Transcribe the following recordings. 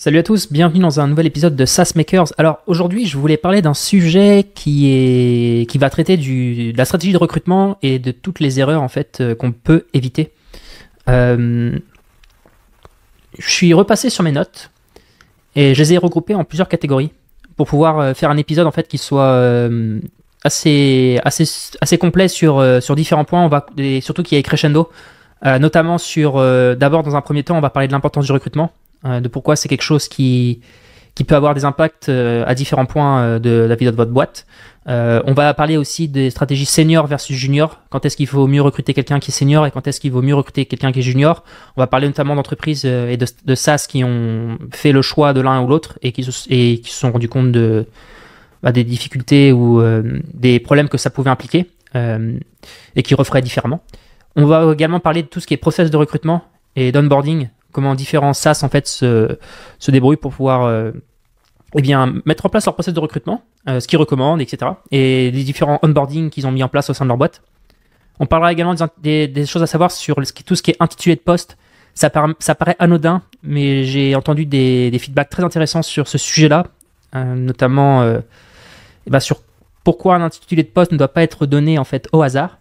Salut à tous, bienvenue dans un nouvel épisode de SaaS Makers. Alors aujourd'hui, je voulais parler d'un sujet qui va traiter de la stratégie de recrutement et de toutes les erreurs en fait qu'on peut éviter. Je suis repassé sur mes notes et je les ai regroupées en plusieurs catégories pour pouvoir faire un épisode en fait qui soit assez complet sur différents points. Et surtout qui est crescendo, notamment d'abord dans un premier temps, on va parler de l'importance du recrutement. De pourquoi c'est quelque chose qui peut avoir des impacts à différents points de la vie de votre boîte. On va parler aussi des stratégies senior versus junior. Quand est-ce qu'il faut mieux recruter quelqu'un qui est senior et quand est-ce qu'il vaut mieux recruter quelqu'un qui est junior. On va parler notamment d'entreprises et de SaaS qui ont fait le choix de l'un ou l'autre et qui se sont rendus compte des difficultés ou des problèmes que ça pouvait impliquer et qui referaient différemment. On va également parler de tout ce qui est process de recrutement et d'onboarding. Comment différents SaaS en fait se débrouillent pour pouvoir mettre en place leur process de recrutement, ce qu'ils recommandent, etc. Et les différents onboarding qu'ils ont mis en place au sein de leur boîte. On parlera également des choses à savoir sur tout ce qui est intitulé de poste. Ça paraît anodin, mais j'ai entendu des feedbacks très intéressants sur ce sujet-là, notamment sur pourquoi un intitulé de poste ne doit pas être donné en fait au hasard.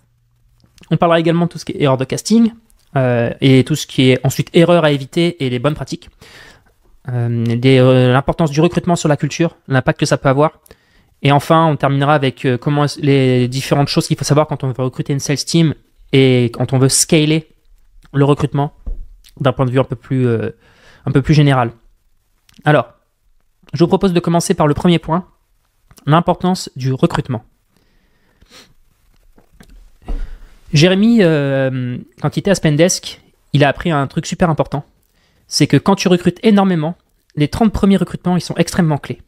On parlera également de tout ce qui est erreur de casting. Et tout ce qui est ensuite erreur à éviter et les bonnes pratiques. L'importance du recrutement sur la culture, l'impact que ça peut avoir. Et enfin, on terminera avec comment les différentes choses qu'il faut savoir quand on veut recruter une sales team et quand on veut scaler le recrutement d'un point de vue un peu plus général. Alors, je vous propose de commencer par le premier point, l'importance du recrutement. Jérémy, quand il était à Spendesk, il a appris un truc super important. C'est que quand tu recrutes énormément, les 30 premiers recrutements, ils sont extrêmement clés.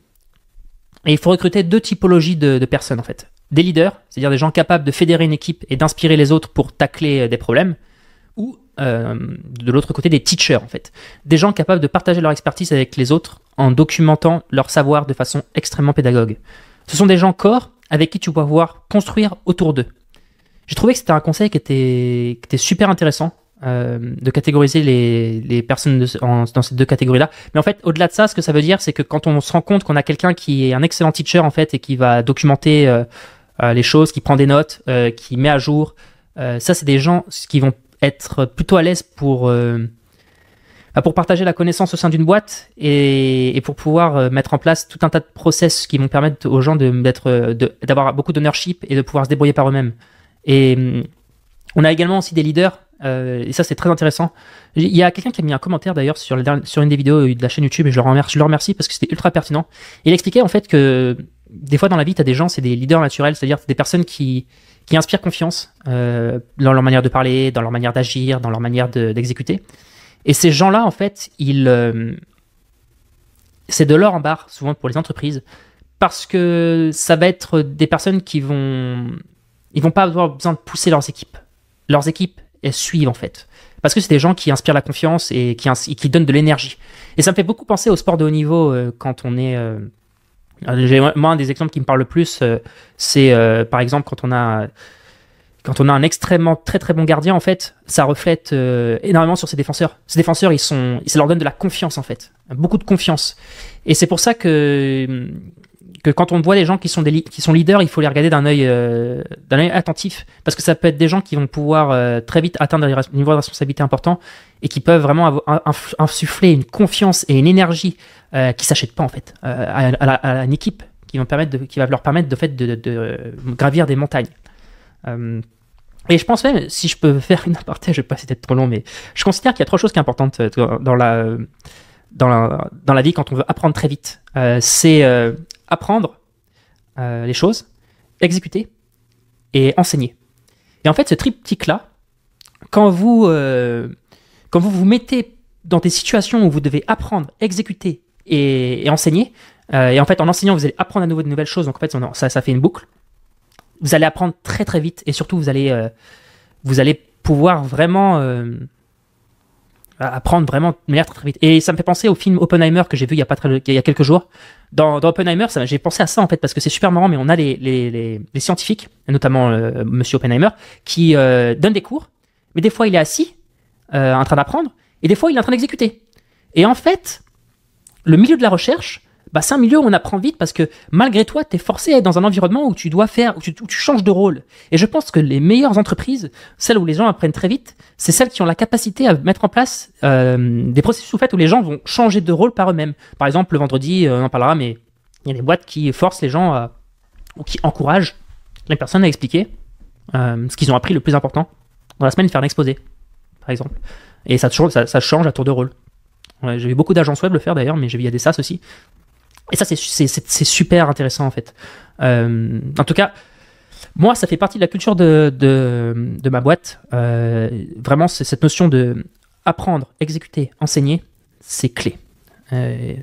Et il faut recruter deux typologies de personnes, en fait. Des leaders, c'est-à-dire des gens capables de fédérer une équipe et d'inspirer les autres pour tacler des problèmes. Ou, de l'autre côté, des teachers, en fait. Des gens capables de partager leur expertise avec les autres en documentant leur savoir de façon extrêmement pédagogue. Ce sont des gens corps avec qui tu vas pouvoir construire autour d'eux. J'ai trouvé que c'était un conseil qui était super intéressant de catégoriser les personnes dans ces deux catégories-là. Mais en fait, au-delà de ça, ce que ça veut dire, c'est que quand on se rend compte qu'on a quelqu'un qui est un excellent teacher en fait et qui va documenter les choses, qui prend des notes, qui met à jour, ça, c'est des gens qui vont être plutôt à l'aise pour partager la connaissance au sein d'une boîte et pour pouvoir mettre en place tout un tas de process qui vont permettre aux gens d'avoir beaucoup d'ownership et de pouvoir se débrouiller par eux-mêmes. Et on a également aussi des leaders, et ça c'est très intéressant. Il y a quelqu'un qui a mis un commentaire d'ailleurs sur une des vidéos de la chaîne YouTube et je le remercie parce que c'était ultra pertinent. Il expliquait en fait que des fois dans la vie, tu as des gens, c'est des leaders naturels, c'est-à-dire des personnes qui inspirent confiance dans leur manière de parler, dans leur manière d'agir, dans leur manière d'exécuter. Et ces gens-là, en fait, c'est de l'or en barre souvent pour les entreprises parce que ça va être des personnes qui ils vont pas avoir besoin de pousser leurs équipes. Leurs équipes, elles suivent en fait. Parce que c'est des gens qui inspirent la confiance et qui donnent de l'énergie. Et ça me fait beaucoup penser au sport de haut niveau quand on est... moi, un des exemples qui me parle le plus, c'est par exemple quand on a un extrêmement très très bon gardien, en fait, ça reflète énormément sur ses défenseurs. Ces défenseurs, ça leur donne de la confiance en fait. Beaucoup de confiance. Et c'est pour ça que quand on voit les gens qui sont leaders, il faut les regarder d'un œil attentif, parce que ça peut être des gens qui vont pouvoir très vite atteindre des niveaux de responsabilité importants et qui peuvent vraiment insuffler une confiance et une énergie qui s'achètent pas en fait à une équipe qui va leur permettre de gravir des montagnes. Et je pense même, si je peux faire une aparté, je vais pas essayer d'être trop long, mais je considère qu'il y a trois choses qui sont importantes dans la vie quand on veut apprendre très vite. C'est apprendre les choses, exécuter et enseigner. Et en fait, ce triptyque-là, quand vous vous mettez dans des situations où vous devez apprendre, exécuter et enseigner, et en fait, en enseignant, vous allez apprendre à nouveau de nouvelles choses, donc en fait, ça fait une boucle. Vous allez apprendre très très vite et surtout, vous allez pouvoir vraiment apprendre vraiment de manière très, très vite. Et ça me fait penser au film Oppenheimer que j'ai vu il y a quelques jours. Dans Oppenheimer, j'ai pensé à ça en fait parce que c'est super marrant, mais on a les scientifiques, notamment Monsieur Oppenheimer, qui donnent des cours, mais des fois il est assis en train d'apprendre et des fois il est en train d'exécuter. Et en fait, le milieu de la recherche, bah, c'est un milieu où on apprend vite parce que malgré toi, tu es forcé à être dans un environnement où tu dois faire, où tu changes de rôle. Et je pense que les meilleures entreprises, celles où les gens apprennent très vite, c'est celles qui ont la capacité à mettre en place des processus où les gens vont changer de rôle par eux-mêmes. Par exemple, le vendredi, on en parlera, mais il y a des boîtes qui forcent les gens ou qui encouragent les personnes à expliquer ce qu'ils ont appris le plus important dans la semaine, faire un exposé, par exemple. Et ça change à tour de rôle. Ouais, j'ai vu beaucoup d'agences web le faire d'ailleurs, mais j'ai vu il y a des SaaS aussi. Et ça, c'est super intéressant en fait. En tout cas, moi, ça fait partie de la culture de ma boîte. Vraiment, c'est cette notion de apprendre, exécuter, enseigner, c'est clé.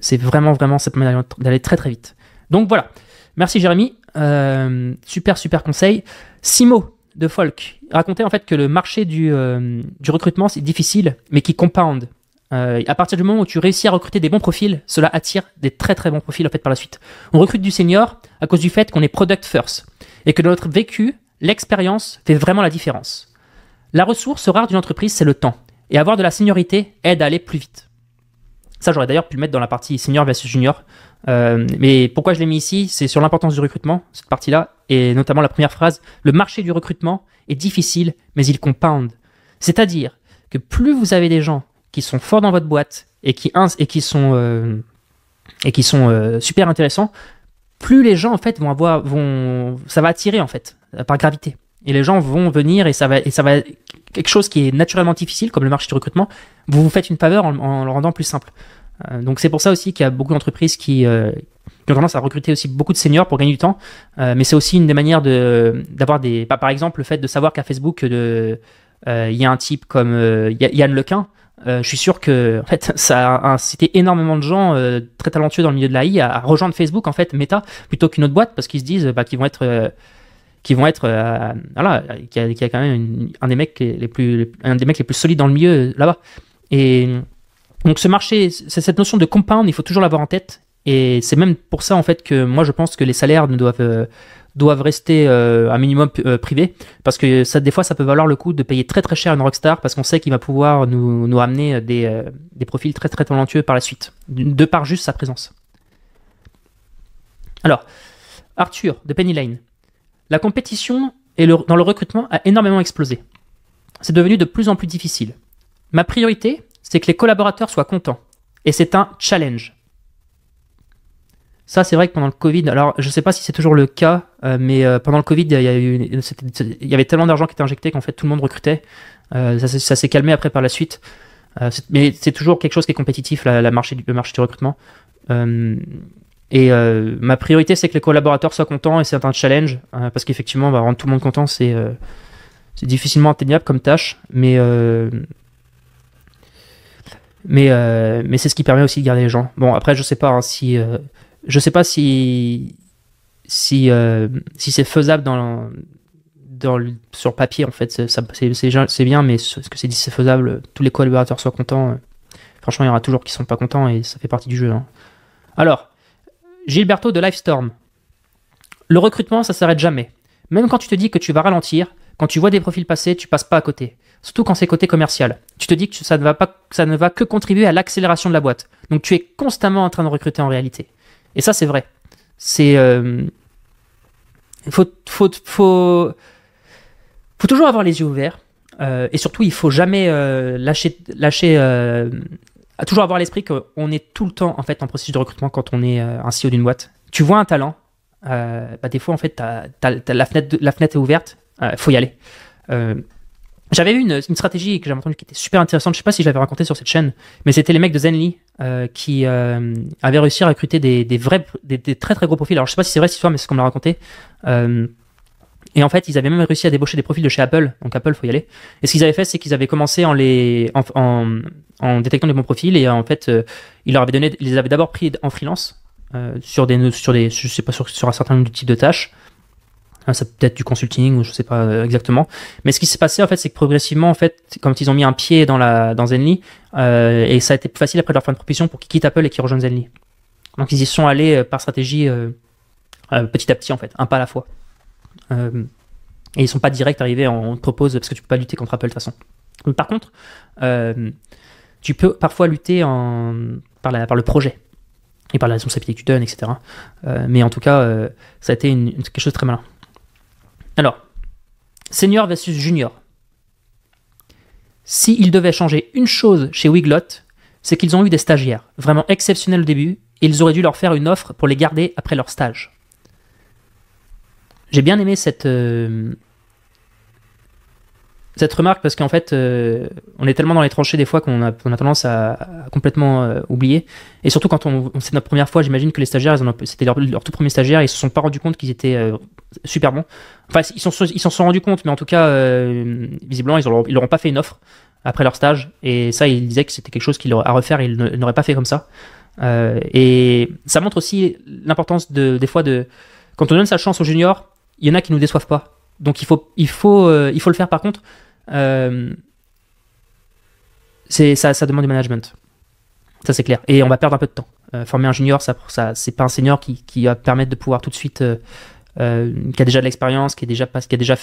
C'est vraiment cette manière d'aller très très vite. Donc voilà. Merci Jérémy. Super conseil. 6 mots de Folk. Racontait en fait que le marché du recrutement, c'est difficile, mais qui compound. À partir du moment où tu réussis à recruter des bons profils, cela attire des très très bons profils en fait par la suite. On recrute du senior à cause du fait qu'on est product first et que dans notre vécu, l'expérience fait vraiment la différence. La ressource rare d'une entreprise, c'est le temps. Et avoir de la seniorité aide à aller plus vite. Ça, j'aurais d'ailleurs pu le mettre dans la partie senior versus junior. Mais pourquoi je l'ai mis ici, c'est sur l'importance du recrutement, cette partie-là, et notamment la première phrase. Le marché du recrutement est difficile, mais il compound. C'est-à-dire que plus vous avez des gens qui sont forts dans votre boîte et qui sont super intéressants, plus les gens en fait ça va attirer en fait par gravité. Et les gens vont venir et ça va quelque chose qui est naturellement difficile comme le marché du recrutement. Vous faites une faveur en le rendant plus simple. Donc c'est pour ça aussi qu'il y a beaucoup d'entreprises qui ont tendance à recruter aussi beaucoup de seniors pour gagner du temps. Mais c'est aussi une des manières d'avoir par exemple le fait de savoir qu'à Facebook il y a un type comme Yann Lequin. Je suis sûr que en fait, ça a incité énormément de gens très talentueux dans le milieu de l'AI à rejoindre Facebook, en fait, Meta, plutôt qu'une autre boîte, parce qu'ils se disent qu'ils vont être voilà, qu'il y a quand même un des mecs les plus solides dans le milieu là-bas. Et donc ce marché, c'est cette notion de compound, il faut toujours l'avoir en tête. Et c'est même pour ça en fait que moi je pense que les salaires doivent rester un minimum privé, parce que des fois ça peut valoir le coup de payer très très cher une rockstar parce qu'on sait qu'il va pouvoir nous amener des profils très très talentueux par la suite, de par juste sa présence. Alors, Arthur de Penny Lane. La compétition dans le recrutement a énormément explosé. C'est devenu de plus en plus difficile. Ma priorité, c'est que les collaborateurs soient contents. Et c'est un challenge. Ça, c'est vrai que pendant le Covid, alors je ne sais pas si c'est toujours le cas, mais pendant le Covid, il y avait tellement d'argent qui était injecté qu'en fait tout le monde recrutait. Ça s'est calmé après par la suite. Mais c'est toujours quelque chose qui est compétitif, le marché du recrutement. Ma priorité, c'est que les collaborateurs soient contents et c'est un challenge, parce qu'effectivement, rendre tout le monde content, c'est difficilement atteignable comme tâche, mais c'est ce qui permet aussi de garder les gens. Bon, après, je sais pas si c'est faisable sur papier, en fait. C'est bien, mais est-ce que c'est faisable, tous les collaborateurs soient contents? Franchement, il y aura toujours qui sont pas contents et ça fait partie du jeu. Hein. Alors, Gilberto de Livestorm. Le recrutement, ça s'arrête jamais. Même quand tu te dis que tu vas ralentir, quand tu vois des profils passer, tu passes pas à côté. Surtout quand c'est côté commercial. Tu te dis que ça ne va que contribuer à l'accélération de la boîte. Donc tu es constamment en train de recruter en réalité. Et ça, c'est vrai. Faut toujours avoir les yeux ouverts. Et surtout, il faut jamais toujours avoir à l'esprit qu'on est tout le temps en fait en processus de recrutement quand on est un CEO d'une boîte. Tu vois un talent, des fois en fait la fenêtre est ouverte, faut y aller. J'avais eu une stratégie que j'avais entendue qui était super intéressante. Je sais pas si je l'avais raconté sur cette chaîne, mais c'était les mecs de Zenly qui avaient réussi à recruter des très très gros profils. Alors je sais pas si c'est vrai cette histoire, mais c'est ce qu'on me l'a raconté. Et en fait, ils avaient même réussi à débaucher des profils de chez Apple. Donc Apple, faut y aller. Et ce qu'ils avaient fait, c'est qu'ils avaient commencé en détectant les bons profils et en fait, ils les avaient d'abord pris en freelance sur je sais pas, sur un certain nombre de types de tâches. Ça peut être du consulting ou je sais pas exactement. Mais ce qui s'est passé en fait, c'est que progressivement en fait, quand ils ont mis un pied dans Zenly, et ça a été plus facile après de leur faire une proposition pour qu'ils quittent Apple et qu'ils rejoignent Zenly. Donc ils y sont allés par stratégie petit à petit en fait, un pas à la fois. Et ils sont pas direct arrivés on te propose parce que tu peux pas lutter contre Apple de toute façon. Mais par contre, tu peux parfois lutter par le projet. et par la responsabilité que tu donnes, etc. Mais en tout cas, ça a été quelque chose de très malin. Alors, senior versus junior. S'ils devaient changer une chose chez Weglot, c'est qu'ils ont eu des stagiaires vraiment exceptionnels au début et ils auraient dû leur faire une offre pour les garder après leur stage. J'ai bien aimé cette remarque parce qu'en fait, on est tellement dans les tranchées des fois qu'on a tendance à complètement oublier. Et surtout quand c'est notre première fois, j'imagine que les stagiaires, c'était leur tout premier stagiaire, et ils se sont pas rendus compte qu'ils étaient super bons. Enfin, ils s'en sont rendus compte, mais en tout cas, visiblement, ils leur ont pas fait une offre après leur stage. Et ça, ils disaient que c'était quelque chose à refaire, et ils n'auraient pas fait comme ça. Et ça montre aussi l'importance des fois quand on donne sa chance aux juniors, il y en a qui nous déçoivent pas. Donc il faut le faire. Par contre, ça demande du management. Ça c'est clair. Et on va perdre un peu de temps. Former un junior, c'est pas un senior qui va permettre de pouvoir tout de suite, qui a déjà de l'expérience, qui a déjà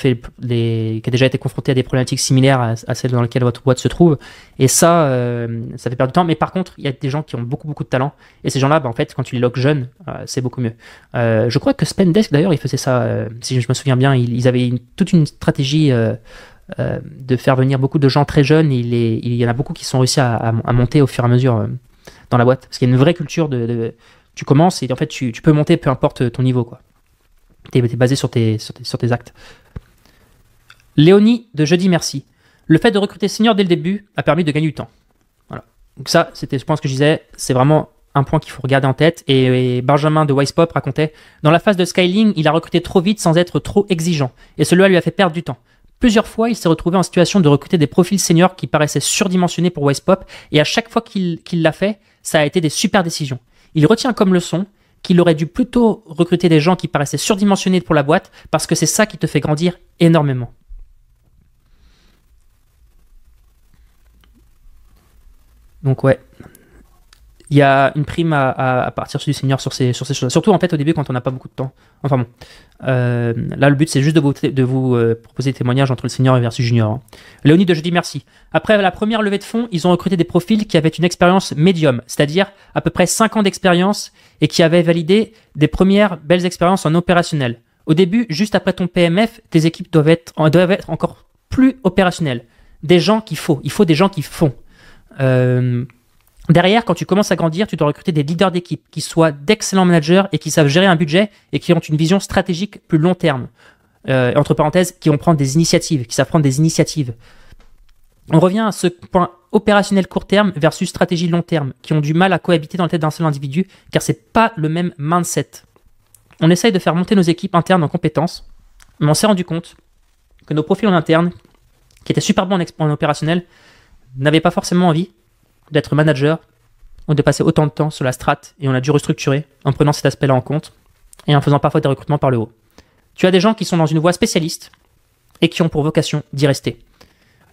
été confronté à des problématiques similaires à celles dans lesquelles votre boîte se trouve. Et ça fait perdre du temps. Mais par contre, il y a des gens qui ont beaucoup beaucoup de talent. Et ces gens-là, en fait, quand tu les loques jeunes, c'est beaucoup mieux. Je crois que Spendesk, d'ailleurs, il faisait ça. Si je me souviens bien, ils avaient toute une stratégie de faire venir beaucoup de gens très jeunes. Il y en a beaucoup qui sont réussi à monter au fur et à mesure dans la boîte. Parce qu'il y a une vraie culture tu commences et en fait, tu peux monter peu importe ton niveau, quoi. T'es basé sur tes actes. Léonie de Jeudi Merci. Le fait de recruter senior dès le début a permis de gagner du temps. Voilà. Donc ça, c'était je pense que je disais, c'est vraiment un point qu'il faut regarder en tête. Et Benjamin de Wisepop racontait, dans la phase de scaling, il a recruté trop vite sans être trop exigeant. Et cela lui a fait perdre du temps. Plusieurs fois, il s'est retrouvé en situation de recruter des profils seniors qui paraissaient surdimensionnés pour Wisepop. Et à chaque fois qu'il l'a fait, ça a été des super décisions. Il retient comme leçon qu'il aurait dû plutôt recruter des gens qui paraissaient surdimensionnés pour la boîte, parce que c'est ça qui te fait grandir énormément. Donc ouais, il y a une prime à partir du senior sur ces choses. Surtout en fait au début quand on n'a pas beaucoup de temps. Enfin bon, là le but c'est juste de vous proposer des témoignages entre le senior et versus junior. Hein. Léonie de Jeudi Merci. Après la première levée de fonds, ils ont recruté des profils qui avaient une expérience médium, c'est-à-dire à peu près 5 ans d'expérience et qui avaient validé des premières belles expériences en opérationnel. Au début, juste après ton PMF, tes équipes doivent être encore plus opérationnelles. Il faut des gens qui font. Derrière, quand tu commences à grandir, tu dois recruter des leaders d'équipe qui soient d'excellents managers et qui savent gérer un budget et qui ont une vision stratégique plus long terme. Entre parenthèses, qui vont prendre des initiatives, qui savent prendre des initiatives. On revient à ce point opérationnel court terme versus stratégie long terme, qui ont du mal à cohabiter dans la tête d'un seul individu, car c'est pas le même mindset. On essaye de faire monter nos équipes internes en compétences, mais on s'est rendu compte que nos profils en interne, qui étaient super bons en opérationnel, n'avaient pas forcément envie d'être manager ou de passer autant de temps sur la strat, et on a dû restructurer en prenant cet aspect-là en compte et en faisant parfois des recrutements par le haut. Tu as des gens qui sont dans une voie spécialiste et qui ont pour vocation d'y rester.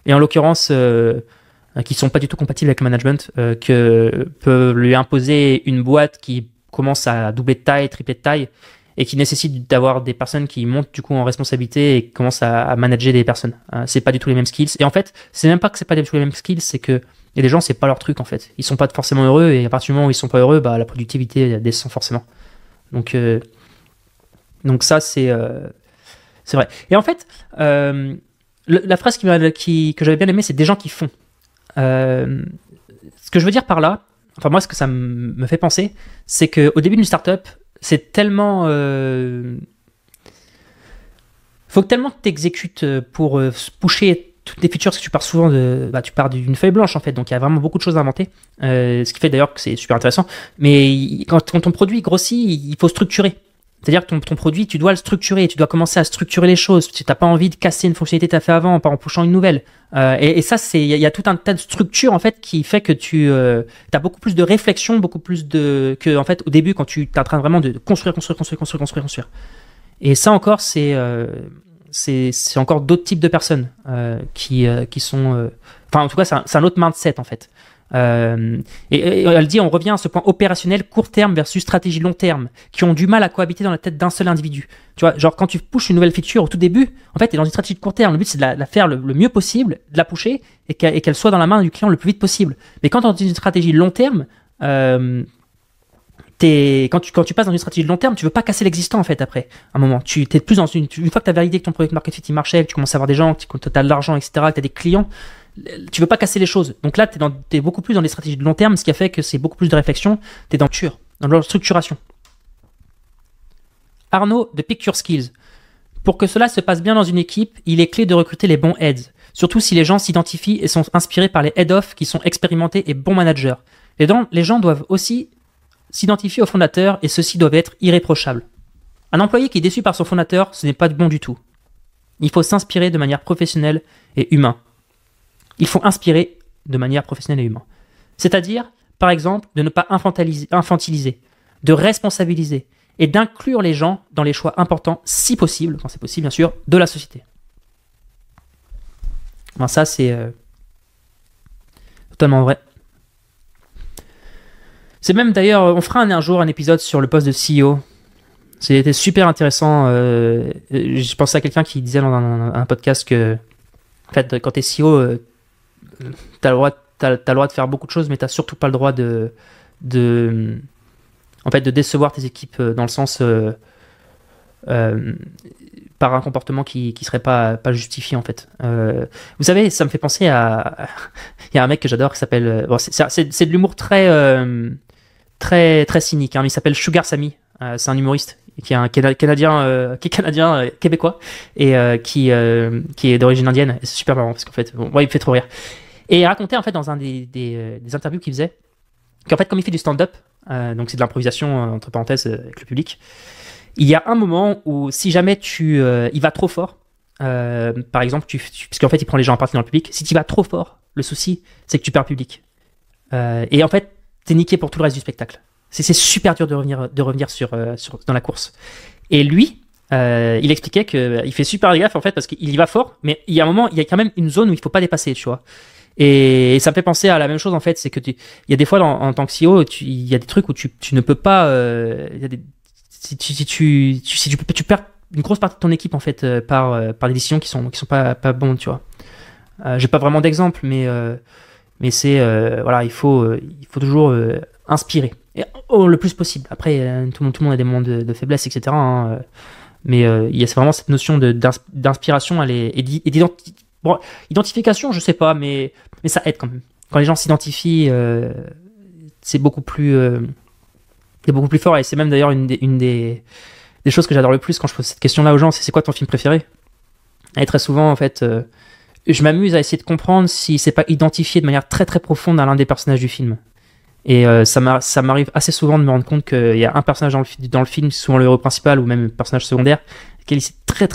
Et en l'occurrence, qui ne sont pas du tout compatibles avec le management, que peut lui imposer une boîte qui commence à doubler de taille, tripler de taille, et qui nécessite d'avoir des personnes qui montent du coup en responsabilité et qui commencent à manager des personnes. C'est pas du tout les mêmes skills. Et en fait, c'est même pas que c'est pas du tout les mêmes skills, c'est que il y a des gens, c'est pas leur truc en fait. Ils sont pas forcément heureux, et à partir du moment où ils sont pas heureux, la productivité descend forcément. Donc ça, c'est vrai. Et en fait, la phrase que j'avais bien aimée, c'est des gens qui font. Ce que je veux dire par là, enfin moi, ce que ça me fait penser, c'est qu'au début d'une startup, c'est tellement... faut tellement que tu exécutes pour pusher toutes les features, parce que tu pars souvent tu pars d'une feuille blanche en fait, donc il y a vraiment beaucoup de choses à inventer, ce qui fait d'ailleurs que c'est super intéressant. Mais quand ton produit grossit, il faut structurer. C'est-à-dire que ton produit, tu dois le structurer, tu dois commencer à structurer les choses. Tu n'as pas envie de casser une fonctionnalité que tu as fait avant en pushant une nouvelle. Et ça, il y a tout un tas de structures en fait qui fait que tu as beaucoup plus de réflexion, beaucoup plus que en fait au début quand tu es en train vraiment de construire. Et ça encore, c'est encore d'autres types de personnes qui sont... Enfin, en tout cas, c'est un autre mindset en fait. Et elle dit, on revient à ce point opérationnel court terme versus stratégie long terme, qui ont du mal à cohabiter dans la tête d'un seul individu. Tu vois, genre quand tu pushes une nouvelle feature au tout début, en fait, tu es dans une stratégie de court terme. Le but, c'est de la faire le mieux possible, de la pusher et qu'elle soit dans la main du client le plus vite possible. Mais quand tu es dans une stratégie long terme, quand tu passes dans une stratégie de long terme, tu veux pas casser l'existant en fait après un moment. Tu t'es plus dans une fois que tu as validé que ton product market fit il marchait, que tu commences à avoir des gens, que tu as de l'argent, etc., que tu as des clients, tu veux pas casser les choses. Donc là, tu es beaucoup plus dans des stratégies de long terme, ce qui a fait que c'est beaucoup plus de réflexion, tu es dans leur structuration. Arnaud de Pick Your Skills. Pour que cela se passe bien dans une équipe, il est clé de recruter les bons heads, surtout si les gens s'identifient et sont inspirés par les head-off qui sont expérimentés et bons managers. Les gens doivent aussi s'identifier au fondateur et ceux-ci doivent être irréprochables. Un employé qui est déçu par son fondateur, ce n'est pas bon du tout. Il faut s'inspirer de manière professionnelle et humaine. Il faut inspirer de manière professionnelle et humaine. C'est-à-dire, par exemple, de ne pas infantiliser, de responsabiliser et d'inclure les gens dans les choix importants, si possible, quand c'est possible bien sûr, de la société. Ben ça, c'est totalement vrai. C'est même d'ailleurs, on fera un jour un épisode sur le poste de CEO. C'était super intéressant. Je pensais à quelqu'un qui disait dans un podcast que, en fait, quand t'es CEO, t'as le droit de faire beaucoup de choses, mais t'as surtout pas le droit de décevoir tes équipes dans le sens par un comportement qui serait pas justifié en fait. Vous savez, ça me fait penser à il y a un mec que j'adore qui s'appelle c'est de l'humour très cynique, hein, mais il s'appelle Sugar Sammy. C'est un humoriste qui est canadien, québécois et qui est d'origine indienne. Et c'est super marrant parce qu'en fait, il me fait trop rire. Et il racontait en fait dans un des interviews qu'il faisait qu'en fait comme il fait du stand-up, donc c'est de l'improvisation entre parenthèses avec le public. Il y a un moment où si jamais il va trop fort, par exemple, parce qu'en fait il prend les gens à partie dans le public. Si tu vas trop fort, le souci c'est que tu perds le public. Et en fait t'es niqué pour tout le reste du spectacle. C'est super dur de revenir dans la course. Et lui, il expliquait qu'il fait super gaffe en fait parce qu'il y va fort, mais il y a un moment, il y a quand même une zone où il faut pas dépasser, tu vois. Et ça me fait penser à la même chose en fait, c'est que il y a des fois en tant que CEO, il y a des trucs où tu ne peux pas, tu perds une grosse partie de ton équipe en fait par des décisions qui sont pas bonnes, tu vois. J'ai pas vraiment d'exemple, mais c'est voilà, il faut toujours inspirer et, le plus possible. Après tout le monde a des moments de faiblesse, etc., hein, mais il y a vraiment cette notion d'inspiration identification, je sais pas, mais ça aide quand même. Quand les gens s'identifient, c'est beaucoup plus fort. Et c'est même d'ailleurs une des choses que j'adore le plus quand je pose cette question-là aux gens, c'est quoi ton film préféré? Et très souvent, en fait, je m'amuse à essayer de comprendre si c'est pas identifié de manière très très profonde à l'un des personnages du film. Et ça m'arrive assez souvent de me rendre compte qu'il y a un personnage dans le film, souvent le héros principal ou même un personnage secondaire,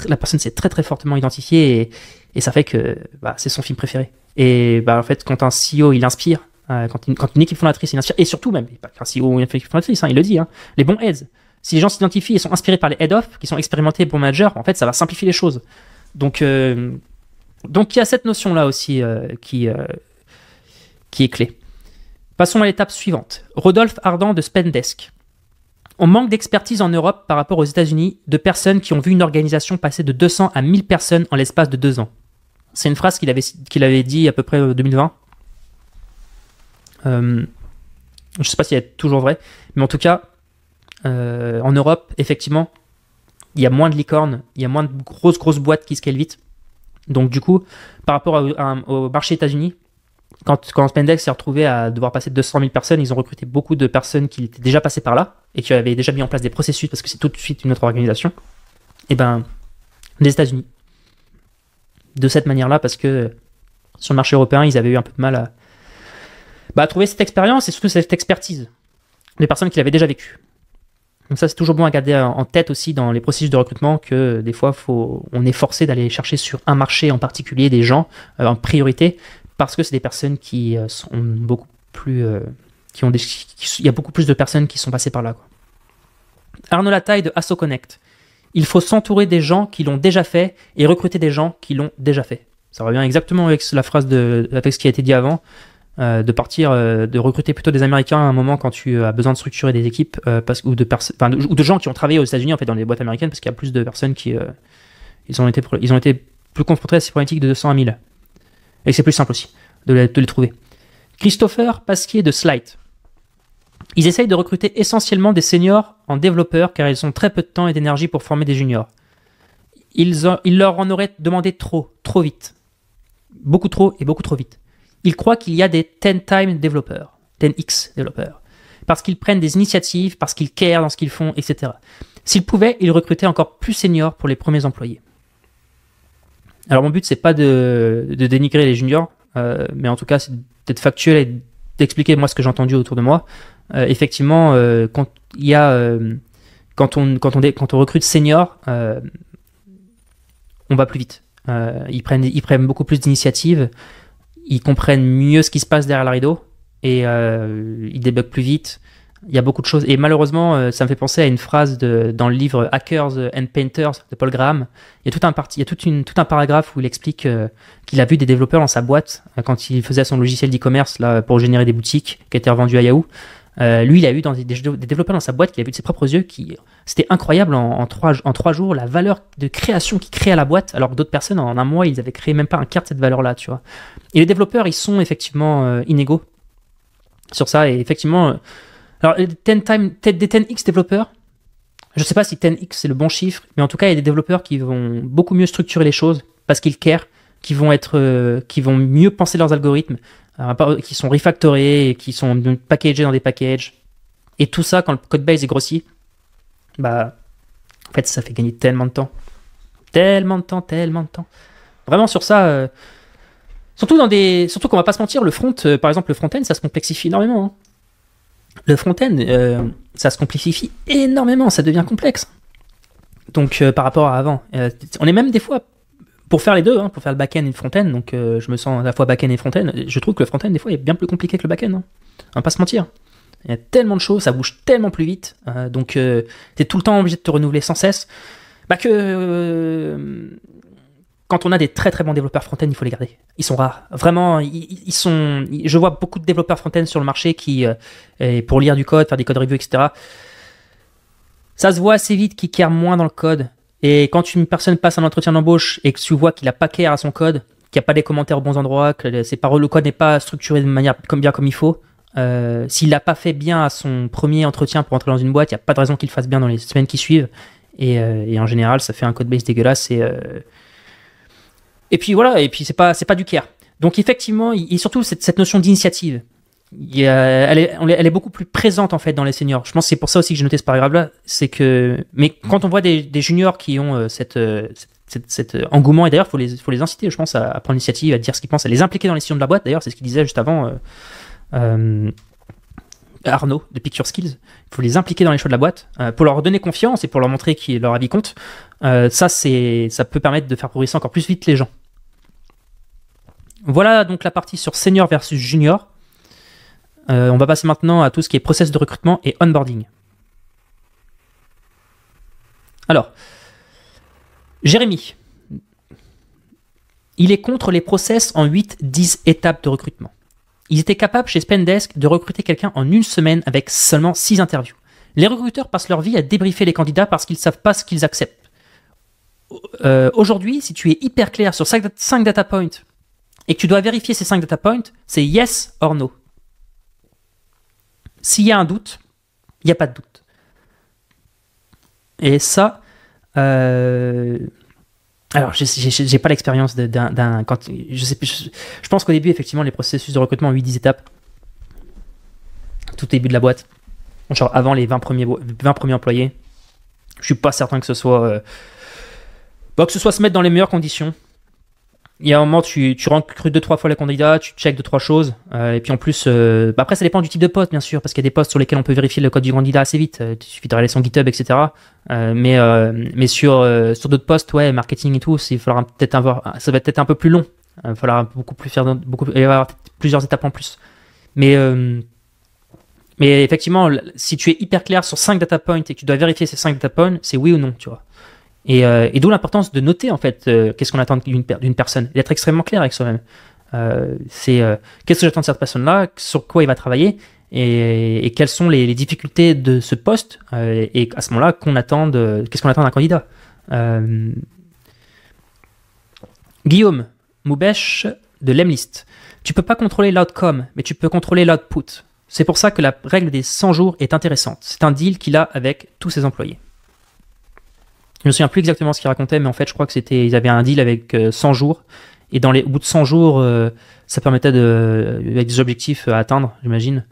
la personne s'est très très fortement identifiée et ça fait que c'est son film préféré. Et en fait, quand un CEO il inspire, quand une équipe fondatrice il inspire, et surtout même, pas qu'un CEO ou une équipe fondatrice, hein, il le dit, hein, les bons heads, si les gens s'identifient et sont inspirés par les head-off, qui sont expérimentés pour managers, en fait ça va simplifier les choses. Donc il y a cette notion-là aussi qui est clé. Passons à l'étape suivante. Rodolphe Ardan de Spendesk. On manque d'expertise en Europe par rapport aux États-Unis de personnes qui ont vu une organisation passer de 200 à 1000 personnes en l'espace de 2 ans. C'est une phrase qu'il avait dit à peu près en 2020. Je ne sais pas si elle est toujours vraie, mais en tout cas, en Europe, effectivement, il y a moins de licornes, il y a moins de grosses boîtes qui scalent vite. Donc du coup, par rapport au marché États-Unis, quand Spendesk s'est retrouvé à devoir passer de 200 000 personnes, ils ont recruté beaucoup de personnes qui étaient déjà passées par là et qui avaient déjà mis en place des processus parce que c'est tout de suite une autre organisation. Et les États-Unis. De cette manière-là, parce que sur le marché européen, ils avaient eu un peu de mal à trouver cette expérience et surtout cette expertise. Les personnes qui l'avaient déjà vécu. Donc ça, c'est toujours bon à garder en tête aussi dans les processus de recrutement que des fois, on est forcé d'aller chercher sur un marché en particulier des gens en priorité parce que c'est des personnes qui sont beaucoup plus... il y a beaucoup plus de personnes qui sont passées par là, quoi. Arnaud Lataille de Asso Connect. Il faut s'entourer des gens qui l'ont déjà fait et recruter des gens qui l'ont déjà fait. Ça revient exactement avec la phrase avec ce qui a été dit avant, de recruter plutôt des Américains à un moment quand tu as besoin de structurer des équipes ou de gens qui ont travaillé aux États-Unis en fait dans les boîtes américaines parce qu'il y a plus de personnes qui ils ont été plus confrontés à ces problématiques de 200 à 1000 et que c'est plus simple aussi de les trouver. Christopher Pasquier de Slide. Ils essayent de recruter essentiellement des seniors en développeurs car ils ont très peu de temps et d'énergie pour former des juniors. Ils leur en auraient demandé trop vite. Beaucoup trop et beaucoup trop vite. Ils croient qu'il y a des 10-time développeurs, 10x développeurs, parce qu'ils prennent des initiatives, parce qu'ils carent dans ce qu'ils font, etc. S'ils pouvaient, ils recrutaient encore plus seniors pour les premiers employés. Alors mon but, c'est pas de dénigrer les juniors, mais en tout cas, c'est d'être factuel et d'expliquer moi ce que j'ai entendu autour de moi. Effectivement, quand on recrute seniors, on va plus vite. Ils prennent beaucoup plus d'initiatives, ils comprennent mieux ce qui se passe derrière le rideau et ils débuguent plus vite. Il y a beaucoup de choses. Et malheureusement, ça me fait penser à une phrase dans le livre Hackers and Painters de Paul Graham. Il y a tout un paragraphe où il explique qu'il a vu des développeurs dans sa boîte quand il faisait son logiciel d'e-commerce là, pour générer des boutiques qui a été revendu à Yahoo. Lui, il a eu des développeurs dans sa boîte qu'il a vu de ses propres yeux. C'était incroyable en 3 jours, la valeur de création qu'ils créaient à la boîte, alors que d'autres personnes, en un mois, ils avaient créé même pas un quart de cette valeur-là, tu vois. Et les développeurs, ils sont effectivement inégaux sur ça. Et effectivement, alors des 10x développeurs, je sais pas si 10x c'est le bon chiffre, mais en tout cas, il y a des développeurs qui vont beaucoup mieux structurer les choses parce qu'ils carent, qui vont mieux penser leurs algorithmes, qui sont refactorés, qui sont packagés dans des packages. Et tout ça, quand le code base est grossi, bah, en fait, ça fait gagner tellement de temps. Tellement de temps. Vraiment sur ça, surtout qu'on va pas se mentir, le front, par exemple, le front-end, ça se complexifie énormément. Hein. Le front-end, ça se complexifie énormément, ça devient complexe. Donc, par rapport à avant, on est même des fois, pour faire les deux, hein, pour faire le back-end et le front-end, donc je me sens à la fois back-end et front-end, je trouve que le front-end, des fois, est bien plus compliqué que le back-end. Hein. On va pas se mentir. Il y a tellement de choses, ça bouge tellement plus vite, donc tu es tout le temps obligé de te renouveler sans cesse, quand on a des très très bons développeurs front-end, il faut les garder. Ils sont rares. Vraiment, je vois beaucoup de développeurs front-end sur le marché qui, pour lire du code, faire des code reviews, etc., ça se voit assez vite qu'ils carent moins dans le code. Et quand une personne passe un entretien d'embauche et que tu vois qu'il n'a pas care à son code, qu'il n'y a pas des commentaires aux bons endroits, que le code n'est pas structuré de manière bien comme il faut, s'il l'a pas fait bien à son premier entretien pour entrer dans une boîte, il n'y a pas de raison qu'il le fasse bien dans les semaines qui suivent. Et en général, ça fait un code base dégueulasse. Et puis voilà, et puis c'est pas du care. Donc effectivement, et surtout cette notion d'initiative, elle est beaucoup plus présente en fait dans les seniors. Je pense que c'est pour ça aussi que j'ai noté ce paragraphe-là, c'est que, mais quand on voit des juniors qui ont cet engouement, et d'ailleurs faut les inciter, je pense, à prendre l'initiative, à dire ce qu'ils pensent, à les impliquer dans les décisions de la boîte. D'ailleurs, c'est ce qu'il disait juste avant. Arnaud de Picture Skills, il faut les impliquer dans les choix de la boîte pour leur donner confiance et pour leur montrer que leur avis compte. Ça peut permettre de faire progresser encore plus vite les gens. Voilà donc la partie sur senior versus junior. On va passer maintenant à tout ce qui est process de recrutement et onboarding. Alors, Jérémy, il est contre les process en 8-10 étapes de recrutement. Ils étaient capables chez Spendesk de recruter quelqu'un en 1 semaine avec seulement 6 interviews. Les recruteurs passent leur vie à débriefer les candidats parce qu'ils ne savent pas ce qu'ils acceptent. Aujourd'hui, si tu es hyper clair sur 5 data points et que tu dois vérifier ces 5 data points, c'est yes or no. S'il y a un doute, il n'y a pas de doute. Et ça, alors j'ai pas l'expérience je pense qu'au début, effectivement, les processus de recrutement en 8-10 étapes, tout début de la boîte, genre avant les 20 premiers employés, je suis pas certain que ce soit se mettre dans les meilleures conditions. Il y a un moment, tu recrutes 2-3 fois les candidats, tu checkes 2-3 choses, et puis en plus, après ça dépend du type de poste bien sûr, parce qu'il y a des postes sur lesquels on peut vérifier le code du candidat assez vite, il suffit de regarder son GitHub, etc. Mais sur d'autres postes, ouais, marketing et tout, ça va être un peu plus long, il va falloir il va y avoir plusieurs étapes en plus. Mais effectivement, si tu es hyper clair sur 5 data points et que tu dois vérifier ces 5 data points, c'est oui ou non, tu vois. Et d'où l'importance de noter en fait qu'est-ce qu'on attend d'une personne, d'être extrêmement clair avec soi-même. Qu'est-ce que j'attends de cette personne-là, sur quoi il va travailler, et quelles sont les difficultés de ce poste, et à ce moment-là, qu'est-ce qu'on attend d'un candidat. Guillaume Moubesh de Lemlist. Tu peux pas contrôler l'outcome, mais tu peux contrôler l'output. C'est pour ça que la règle des 100 jours est intéressante. C'est un deal qu'il a avec tous ses employés. Je ne me souviens plus exactement ce qu'il racontait, mais en fait, je crois que ils avaient un deal avec 100 jours. Et au bout de 100 jours, ça permettait avec des objectifs à atteindre, j'imagine.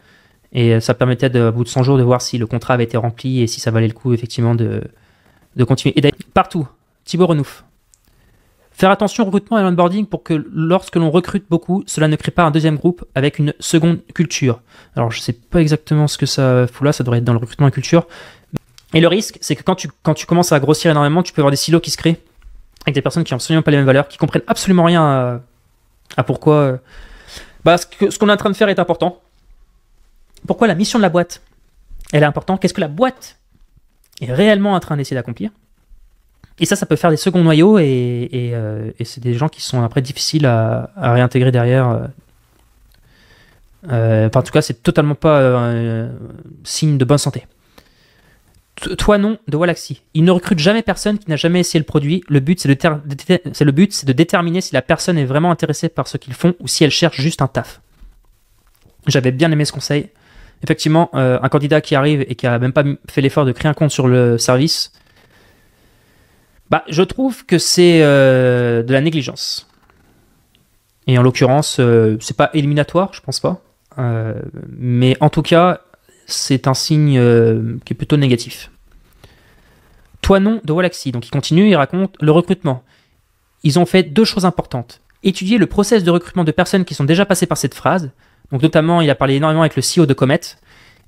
Et ça permettait, au bout de 100 jours, de voir si le contrat avait été rempli et si ça valait le coup, effectivement, de continuer. Et d'ailleurs, partout, Thibaut Renouf. Faire attention au recrutement et à l'onboarding pour que lorsque l'on recrute beaucoup, cela ne crée pas un deuxième groupe avec une seconde culture. Alors, je ne sais pas exactement ce que ça fout là, ça devrait être dans le recrutement et la culture. Et le risque, c'est que quand tu commences à grossir énormément, tu peux avoir des silos qui se créent avec des personnes qui n'ont absolument pas les mêmes valeurs, qui comprennent absolument rien à pourquoi. Ce qu'on est en train de faire est important. Pourquoi la mission de la boîte, elle est importante. Qu'est-ce que la boîte est réellement en train d'essayer d'accomplir? Et ça peut faire des seconds noyaux et c'est des gens qui sont après difficiles à réintégrer derrière. En tout cas, c'est totalement pas un signe de bonne santé. Toi non, de Wallaxy. Il ne recrute jamais personne qui n'a jamais essayé le produit. Le but, c'est de déterminer si la personne est vraiment intéressée par ce qu'ils font ou si elle cherche juste un taf. J'avais bien aimé ce conseil. Effectivement, un candidat qui arrive et qui a même pas fait l'effort de créer un compte sur le service, je trouve que c'est de la négligence. Et en l'occurrence, c'est pas éliminatoire, je pense pas. Mais en tout cas, c'est un signe qui est plutôt négatif. Toi non, de Wallaxy. Donc il continue, il raconte le recrutement. Ils ont fait 2 choses importantes. Étudier le process de recrutement de personnes qui sont déjà passées par cette phrase. Donc notamment, il a parlé énormément avec le CEO de Comet.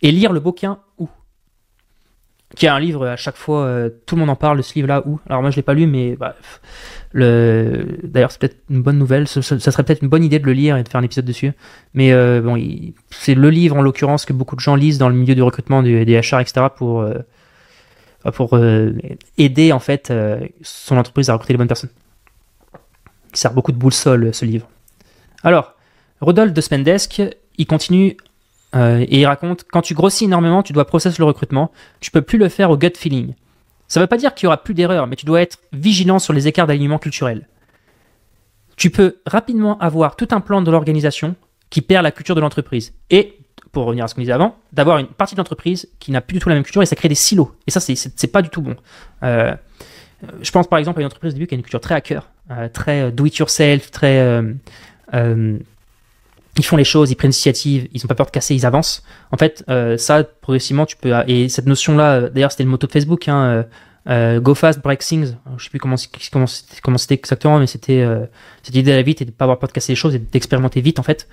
Et lire le bouquin Où, qui est un livre, à chaque fois, tout le monde en parle de ce livre-là, Où. Alors moi, je ne l'ai pas lu, mais d'ailleurs, c'est peut-être une bonne nouvelle. Ça serait peut-être une bonne idée de le lire et de faire un épisode dessus. Mais c'est le livre, en l'occurrence, que beaucoup de gens lisent dans le milieu du recrutement, des HR, etc., pour aider, en fait, son entreprise à recruter les bonnes personnes. Il sert beaucoup de boussole, ce livre. Alors, Rodolphe de Spendesk, il continue et il raconte « Quand tu grossis énormément, tu dois processer le recrutement. Tu peux plus le faire au gut feeling. Ça ne veut pas dire qu'il y aura plus d'erreurs, mais tu dois être vigilant sur les écarts d'alignement culturel. Tu peux rapidement avoir tout un plan de l'organisation qui perd la culture de l'entreprise. Et, pour revenir à ce qu'on disait avant, d'avoir une partie de l'entreprise qui n'a plus du tout la même culture et ça crée des silos. Et ça, c'est pas du tout bon. Je pense par exemple à une entreprise au début qui a une culture très hacker, très do-it-yourself, très... ils font les choses, ils prennent l'initiative, ils n'ont pas peur de casser, ils avancent. En fait, ça, progressivement, tu peux... Et cette notion-là, d'ailleurs, c'était le motto de Facebook, Go fast, break things. Je ne sais plus comment c'était exactement, mais c'était cette idée d'aller vite et de ne pas avoir peur de casser les choses et d'expérimenter vite, en fait.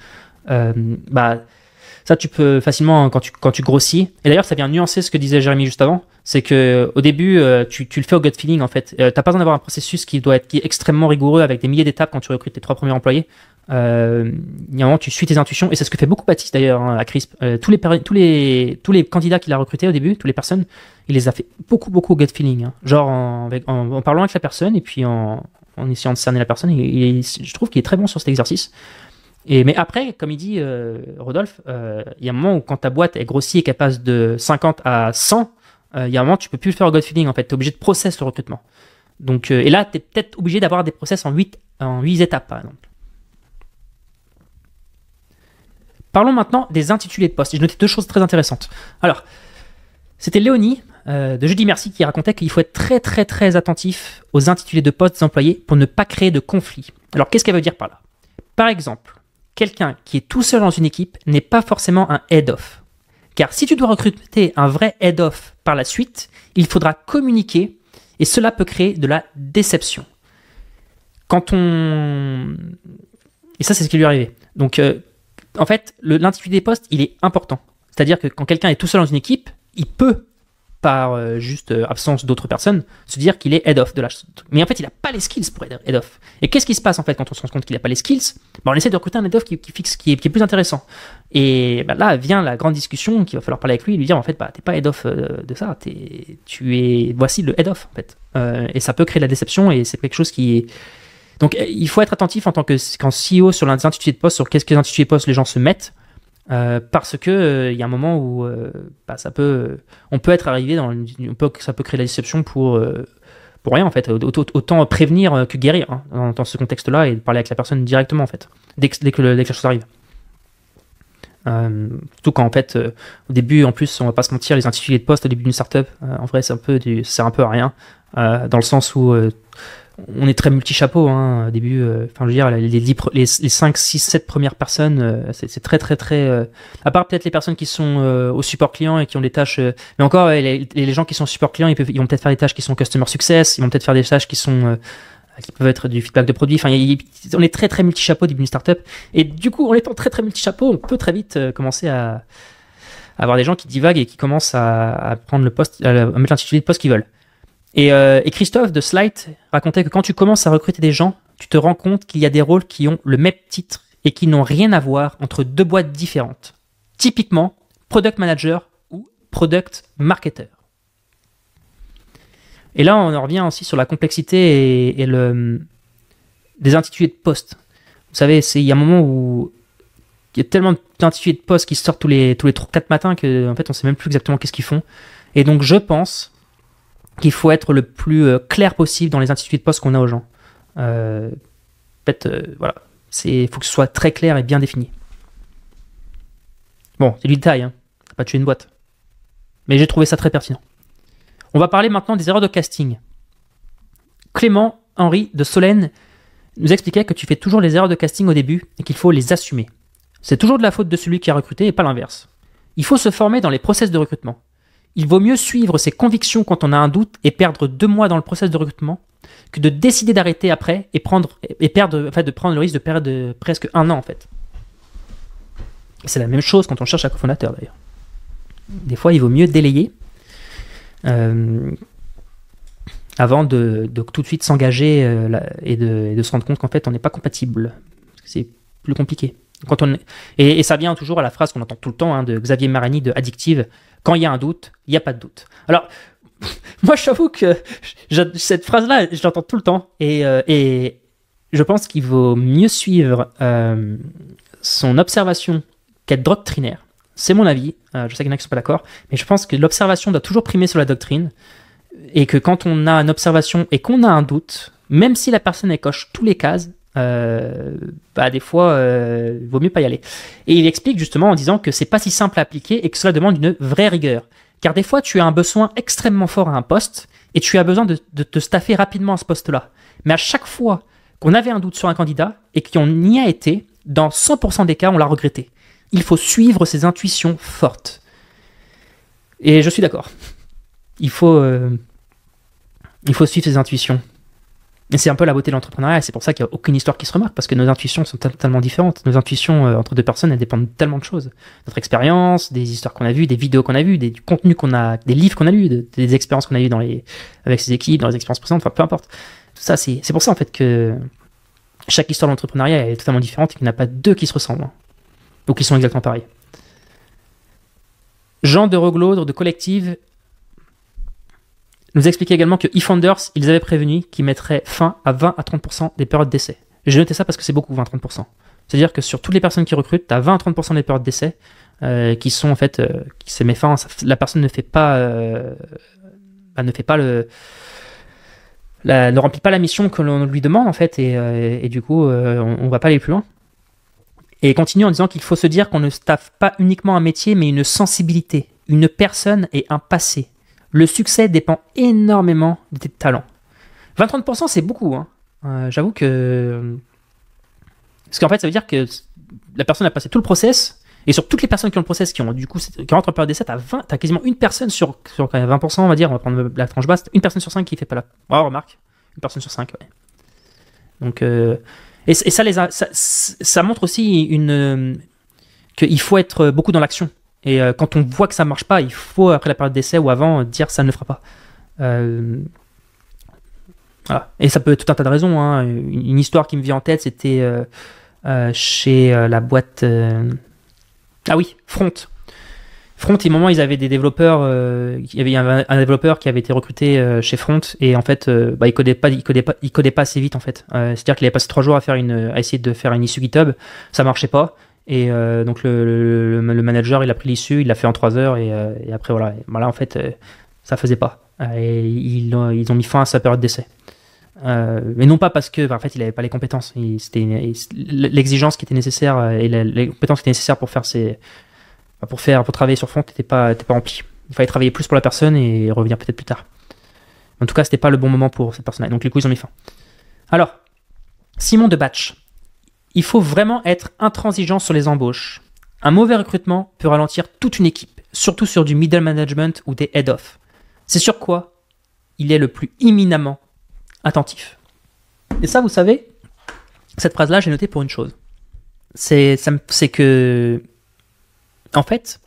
Ça, tu peux facilement, quand tu grossis... Et d'ailleurs, ça vient nuancer ce que disait Jérémy juste avant, c'est qu'au début, tu le fais au gut feeling, en fait. Tu n'as pas besoin d'avoir un processus qui est extrêmement rigoureux avec des milliers d'étapes quand tu recrutes tes 3 premiers employés. Il y a un moment, tu suis tes intuitions, et c'est ce que fait beaucoup Baptiste d'ailleurs à Crisp. Tous les candidats qu'il a recrutés au début, toutes les personnes, il les a fait beaucoup au gut feeling. Genre en parlant avec la personne et puis en essayant de cerner la personne. Je trouve qu'il est très bon sur cet exercice. Mais après, comme il dit Rodolphe, il y a un moment où quand ta boîte est grossie et qu'elle passe de 50 à 100, il y a un moment où tu peux plus le faire au gut feeling. En fait, tu es obligé de process le recrutement. Donc, et là, tu es peut-être obligé d'avoir des process en 8 étapes, par exemple. Parlons maintenant des intitulés de poste. J'ai noté 2 choses très intéressantes. Alors, c'était Léonie de Jeudi Merci qui racontait qu'il faut être très attentif aux intitulés de poste des employés pour ne pas créer de conflit. Alors, qu'est-ce qu'elle veut dire par là? Par exemple, quelqu'un qui est tout seul dans une équipe n'est pas forcément un head-off. Car si tu dois recruter un vrai head-off par la suite, il faudra communiquer et cela peut créer de la déception. Et ça, c'est ce qui lui est arrivé. Donc, en fait, l'intitulé des postes, il est important. C'est-à-dire que quand quelqu'un est tout seul dans une équipe, il peut, par juste absence d'autres personnes, se dire qu'il est head-off de la... Mais en fait, il n'a pas les skills pour être head-off. Et qu'est-ce qui se passe en fait quand on se rend compte qu'il n'a pas les skills? On essaie de recruter un head-off qui est plus intéressant. Et là vient la grande discussion qu'il va falloir parler avec lui et lui dire en fait, t'es pas head-off de ça, voici le head-off en fait. Et ça peut créer de la déception et c'est quelque chose qui est... Donc, il faut être attentif en tant que CEO sur les intitulés de poste, sur qu'est-ce que les intitulés de poste les gens se mettent, parce que il y a un moment où on peut être arrivé ça peut créer de la déception pour rien en fait. Autant prévenir que guérir dans ce contexte-là et parler avec la personne directement en fait, dès que la chose arrive. Surtout quand en fait, au début, en plus, on va pas se mentir, les intitulés de poste au début d'une startup, en vrai, c'est un peu à rien, dans le sens où on est très multi-chapeau, hein, au début. Enfin, je veux dire, les 5, 6, 7 premières personnes, c'est très, très, très. À part peut-être les personnes qui sont au support client et qui ont des tâches. Mais encore, les gens qui sont au support client, ils vont peut-être faire des tâches qui sont customer success, ils vont peut-être faire des tâches qui peuvent être du feedback de produit. Enfin, on est très, très multi-chapeau au début d'une startup. Et du coup, en étant très, très multi-chapeau, on peut très vite commencer à avoir des gens qui divaguent et qui commencent à prendre le poste, à mettre l'intitulé de poste qu'ils veulent. Et Christophe de Slight racontait que quand tu commences à recruter des gens, tu te rends compte qu'il y a des rôles qui ont le même titre et qui n'ont rien à voir entre deux boîtes différentes. Typiquement, Product Manager ou Product Marketer. Et là, on en revient aussi sur la complexité des intitulés de poste. Vous savez, il y a un moment où il y a tellement d'intitulés de poste qui sortent tous les 3-4 matins qu'en fait, on ne sait même plus exactement qu'est-ce qu'ils font. Et donc, je pense qu'il faut être le plus clair possible dans les intitulés de poste qu'on a aux gens. En fait, voilà. Il faut que ce soit très clair et bien défini. Bon, c'est du détail, hein. Ça va pas tuer une boîte. Mais j'ai trouvé ça très pertinent. On va parler maintenant des erreurs de casting. Clément Henry de Solène nous expliquait que tu fais toujours les erreurs de casting au début et qu'il faut les assumer. C'est toujours de la faute de celui qui a recruté et pas l'inverse. Il faut se former dans les process de recrutement. Il vaut mieux suivre ses convictions quand on a un doute et perdre 2 mois dans le process de recrutement que de décider d'arrêter après et de prendre le risque de perdre presque 1 an en fait. C'est la même chose quand on cherche un cofondateur d'ailleurs. Des fois, il vaut mieux délayer avant de tout de suite s'engager et de se rendre compte qu'en fait on n'est pas compatible. C'est plus compliqué. Et ça vient toujours à la phrase qu'on entend tout le temps de Xavier Marani de Addictive: quand il y a un doute, il n'y a pas de doute. Alors, moi j'avoue que cette phrase-là, je l'entends tout le temps et je pense qu'il vaut mieux suivre son observation qu'être doctrinaire. C'est mon avis, je sais qu'il y en a qui ne sont pas d'accord, mais je pense que l'observation doit toujours primer sur la doctrine et que quand on a une observation et qu'on a un doute, même si la personne elle coche tous les cases, des fois, il vaut mieux pas y aller. Et il explique justement en disant que c'est pas si simple à appliquer et que cela demande une vraie rigueur. Car des fois, tu as un besoin extrêmement fort à un poste et tu as besoin de te staffer rapidement à ce poste-là. Mais à chaque fois qu'on avait un doute sur un candidat et qu'on y a été, dans 100% des cas, on l'a regretté. Il faut suivre ses intuitions fortes. Et je suis d'accord. Il faut suivre ses intuitions. Et c'est un peu la beauté de l'entrepreneuriat, et c'est pour ça qu'il n'y a aucune histoire qui se remarque, parce que nos intuitions sont totalement différentes. Nos intuitions entre deux personnes, elles dépendent tellement de choses. Notre expérience, des histoires qu'on a vues, des vidéos qu'on a vues, du contenu qu'on a, des livres qu'on a lus, des expériences qu'on a eues avec ses équipes, dans les expériences précédentes, enfin peu importe. Tout ça, c'est pour ça en fait que chaque histoire d'entrepreneuriat est totalement différente et qu'il n'y en a pas 2 qui se ressemblent, ou qui sont exactement pareils. Jean de Reglaude de Collective nous expliquait également que eFounders, ils avaient prévenu qu'ils mettraient fin à 20 à 30% des périodes d'essai. J'ai noté ça parce que c'est beaucoup, 20 à 30%. C'est-à-dire que sur toutes les personnes qui recrutent, tu as 20 à 30% des périodes d'essai qui sont en fait, qui se met fin, la personne ne fait pas, ne remplit pas la mission que l'on lui demande en fait, et du coup, on va pas aller plus loin. Et il continue en disant qu'il faut se dire qu'on ne staffe pas uniquement un métier, mais une sensibilité, une personne et un passé. Le succès dépend énormément de tes talents. 20-30%, c'est beaucoup. J'avoue que... Parce qu'en fait, ça veut dire que la personne a passé tout le process, et sur toutes les personnes qui ont le process, qui rentrent en période d'essai, t'as quasiment une personne sur 20%, on va dire, on va prendre la tranche basse, une personne sur 5 qui fait pas la... Oh, remarque, une personne sur 5, ouais. Donc... Et ça montre aussi qu'il faut être beaucoup dans l'action. Et quand on voit que ça ne marche pas, il faut, après la période d'essai ou avant, dire ça ne le fera pas. Voilà. Et ça peut être tout un tas de raisons. Une histoire qui me vient en tête, c'était chez la boîte... Ah oui, Front. Front, à un moment, ils avaient des développeurs. Il y avait un développeur qui avait été recruté chez Front et en fait, il codait pas assez vite en fait. C'est-à-dire qu'il avait passé 3 jours à essayer de faire une issue GitHub, ça marchait pas. Et donc le manager, il a pris l'issue, il l'a fait en 3 heures et après voilà. Et voilà, en fait, ça faisait pas. Et ils ont mis fin à sa période d'essai. Mais non pas parce que, en fait, il n'avait pas les compétences. C'était l'exigence qui était nécessaire et les compétences qui étaient nécessaires pour travailler sur front n'étaient pas remplies. Il fallait travailler plus pour la personne et revenir peut-être plus tard. En tout cas, c'était pas le bon moment pour cette personne-là. Donc, du coup, ils ont mis fin. Alors, Simon de Batch. Il faut vraiment être intransigeant sur les embauches. Un mauvais recrutement peut ralentir toute une équipe, surtout sur du middle management ou des head-off. C'est sur quoi il est le plus éminemment attentif. Et ça, vous savez, cette phrase-là, j'ai noté pour une chose. C'est que, en fait,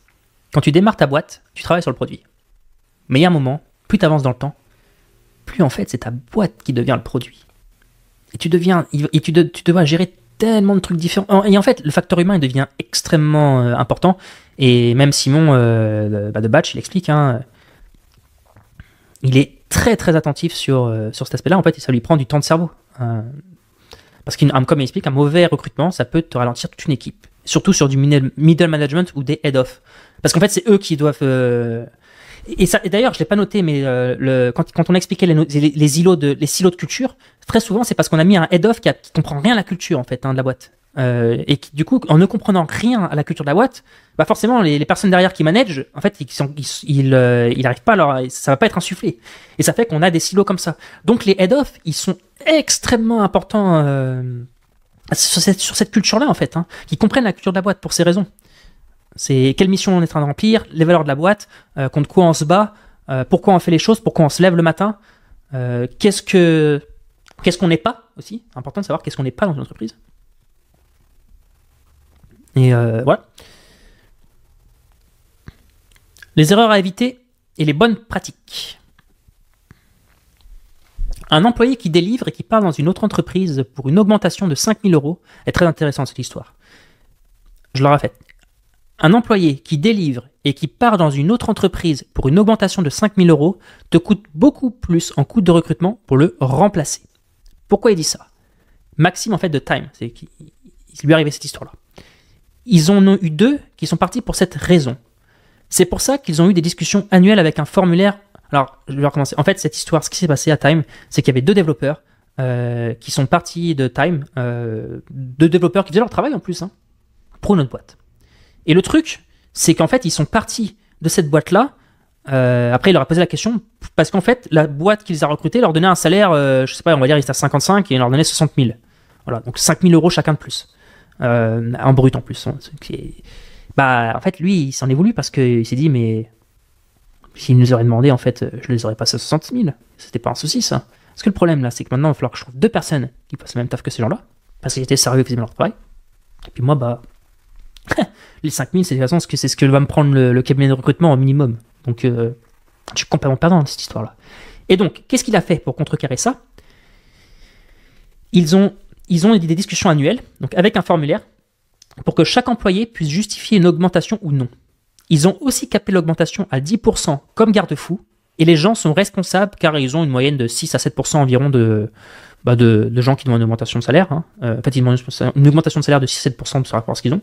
quand tu démarres ta boîte, tu travailles sur le produit. Mais il y a un moment, plus tu avances dans le temps, plus en fait, c'est ta boîte qui devient le produit. Et tu dois gérer tellement de trucs différents. Et en fait, le facteur humain, il devient extrêmement important. Et même Simon de Batch, il explique, il est très très attentif sur cet aspect-là. En fait, ça lui prend du temps de cerveau. Parce comme il explique, un mauvais recrutement, ça peut te ralentir toute une équipe. Surtout sur du middle management ou des head-off. Parce qu'en fait, c'est eux qui doivent... Et d'ailleurs, je ne l'ai pas noté, mais quand on a expliqué les silos de culture, très souvent, c'est parce qu'on a mis un head-off qui comprend rien à la culture en fait, de la boîte. Et qui, du coup, en ne comprenant rien à la culture de la boîte, bah forcément, les personnes derrière qui managent, en fait, ils n'arrivent pas ça va pas être insufflé. Et ça fait qu'on a des silos comme ça. Donc, les head-off, ils sont extrêmement importants sur cette culture-là, en fait, qui comprennent la culture de la boîte pour ces raisons. C'est quelle mission on est en train de remplir, les valeurs de la boîte, contre quoi on se bat, pourquoi on fait les choses, pourquoi on se lève le matin, qu'est-ce qu'on n'est pas aussi. Important de savoir qu'est-ce qu'on n'est pas dans une entreprise. Et voilà. Les erreurs à éviter et les bonnes pratiques. Un employé qui délivre et qui part dans une autre entreprise pour une augmentation de 5 000 € est très intéressant cette histoire. Je le répète. Un employé qui délivre et qui part dans une autre entreprise pour une augmentation de 5 000 € te coûte beaucoup plus en coût de recrutement pour le remplacer. Pourquoi il dit ça? Maxime, en fait, de Time, il lui est arrivé cette histoire-là. Ils en ont eu 2 qui sont partis pour cette raison. C'est pour ça qu'ils ont eu des discussions annuelles avec un formulaire. Alors, je vais recommencer. En fait, cette histoire, ce qui s'est passé à Time, c'est qu'il y avait 2 développeurs qui sont partis de Time, 2 développeurs qui faisaient leur travail en plus, pour notre boîte. Et le truc, c'est qu'en fait, ils sont partis de cette boîte-là. Après, il leur a posé la question, parce qu'en fait, la boîte qu'ils ont recrutée leur donnait un salaire, je sais pas, on va dire, il était à 55 et il leur donnait 60 000. Voilà, donc 5 000 € chacun de plus. En brut en plus. En fait, lui, il s'en est voulu parce qu'il s'est dit, mais s'ils nous auraient demandé, en fait, je les aurais passé à 60 000. C'était pas un souci, ça. Parce que le problème, là, c'est que maintenant, il va falloir que je trouve 2 personnes qui fassent le même taf que ces gens-là, parce qu'ils étaient sérieux, ils faisaient leur travail. Et puis moi, les 5 000, c'est de toute façon c'est ce que va me prendre le cabinet de recrutement au minimum. Donc, je suis complètement perdant dans cette histoire-là. Et donc, qu'est-ce qu'il a fait pour contrecarrer ça? Ils ont des discussions annuelles, donc avec un formulaire, pour que chaque employé puisse justifier une augmentation ou non. Ils ont aussi capé l'augmentation à 10% comme garde-fou, et les gens sont responsables car ils ont une moyenne de 6 à 7% environ de gens qui demandent une augmentation de salaire. En fait, ils demandent une augmentation de salaire de 6 à 7% par rapport à ce qu'ils ont.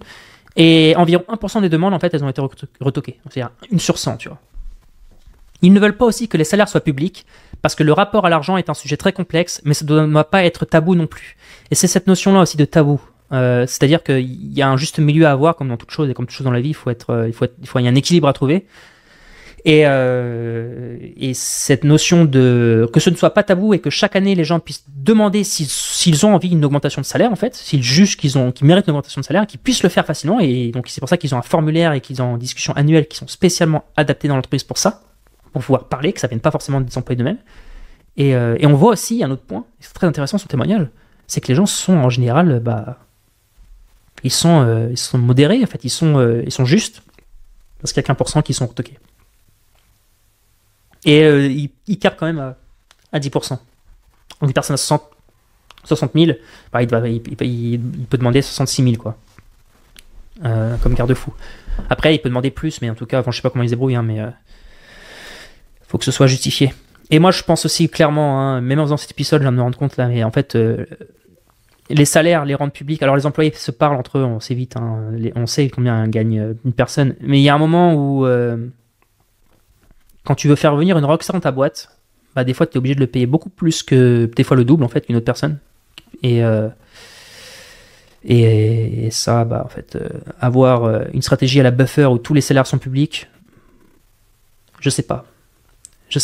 Et environ 1% des demandes, en fait, elles ont été retoquées. C'est-à-dire 1 sur 100, tu vois. Ils ne veulent pas aussi que les salaires soient publics, parce que le rapport à l'argent est un sujet très complexe, mais ça ne doit pas être tabou non plus. Et c'est cette notion-là aussi de tabou. C'est-à-dire qu'il y a un juste milieu à avoir, comme dans toute chose, et comme toute chose dans la vie, il y a un équilibre à trouver. Et cette notion de que ce ne soit pas tabou et que chaque année les gens puissent demander s'ils ont envie d'une augmentation de salaire, en fait, s'ils jugent qu'ils méritent une augmentation de salaire, qu'ils puissent le faire facilement. Et donc c'est pour ça qu'ils ont un formulaire et qu'ils ont des discussions annuelles qui sont spécialement adaptées dans l'entreprise pour ça, pour pouvoir parler, que ça vienne pas forcément des employés d'eux-mêmes. Et on voit aussi un autre point, c'est très intéressant son témoignage, c'est que les gens sont en général, ils sont modérés, en fait, ils sont justes, parce qu'il y a qu'1% qui sont retoqués. Et il capte quand même à 10%. Donc une personne à 60 000, il peut demander 66 000, quoi. Comme garde-fou. Après, il peut demander plus, mais en tout cas, je sais pas comment ils se débrouillent, mais faut que ce soit justifié. Et moi, je pense aussi clairement, même en faisant cet épisode, je viens de me rendre compte là, mais en fait, les salaires, les rendent publics. Alors les employés se parlent entre eux, on sait vite, on sait combien gagne une personne. Mais il y a un moment où quand tu veux faire venir une rockstar dans ta boîte, bah, des fois, tu es obligé de le payer beaucoup plus que, des fois le double, en fait, qu'une autre personne. Et, et ça, bah, en fait, avoir une stratégie à la Buffer où tous les salaires sont publics, je sais pas. Je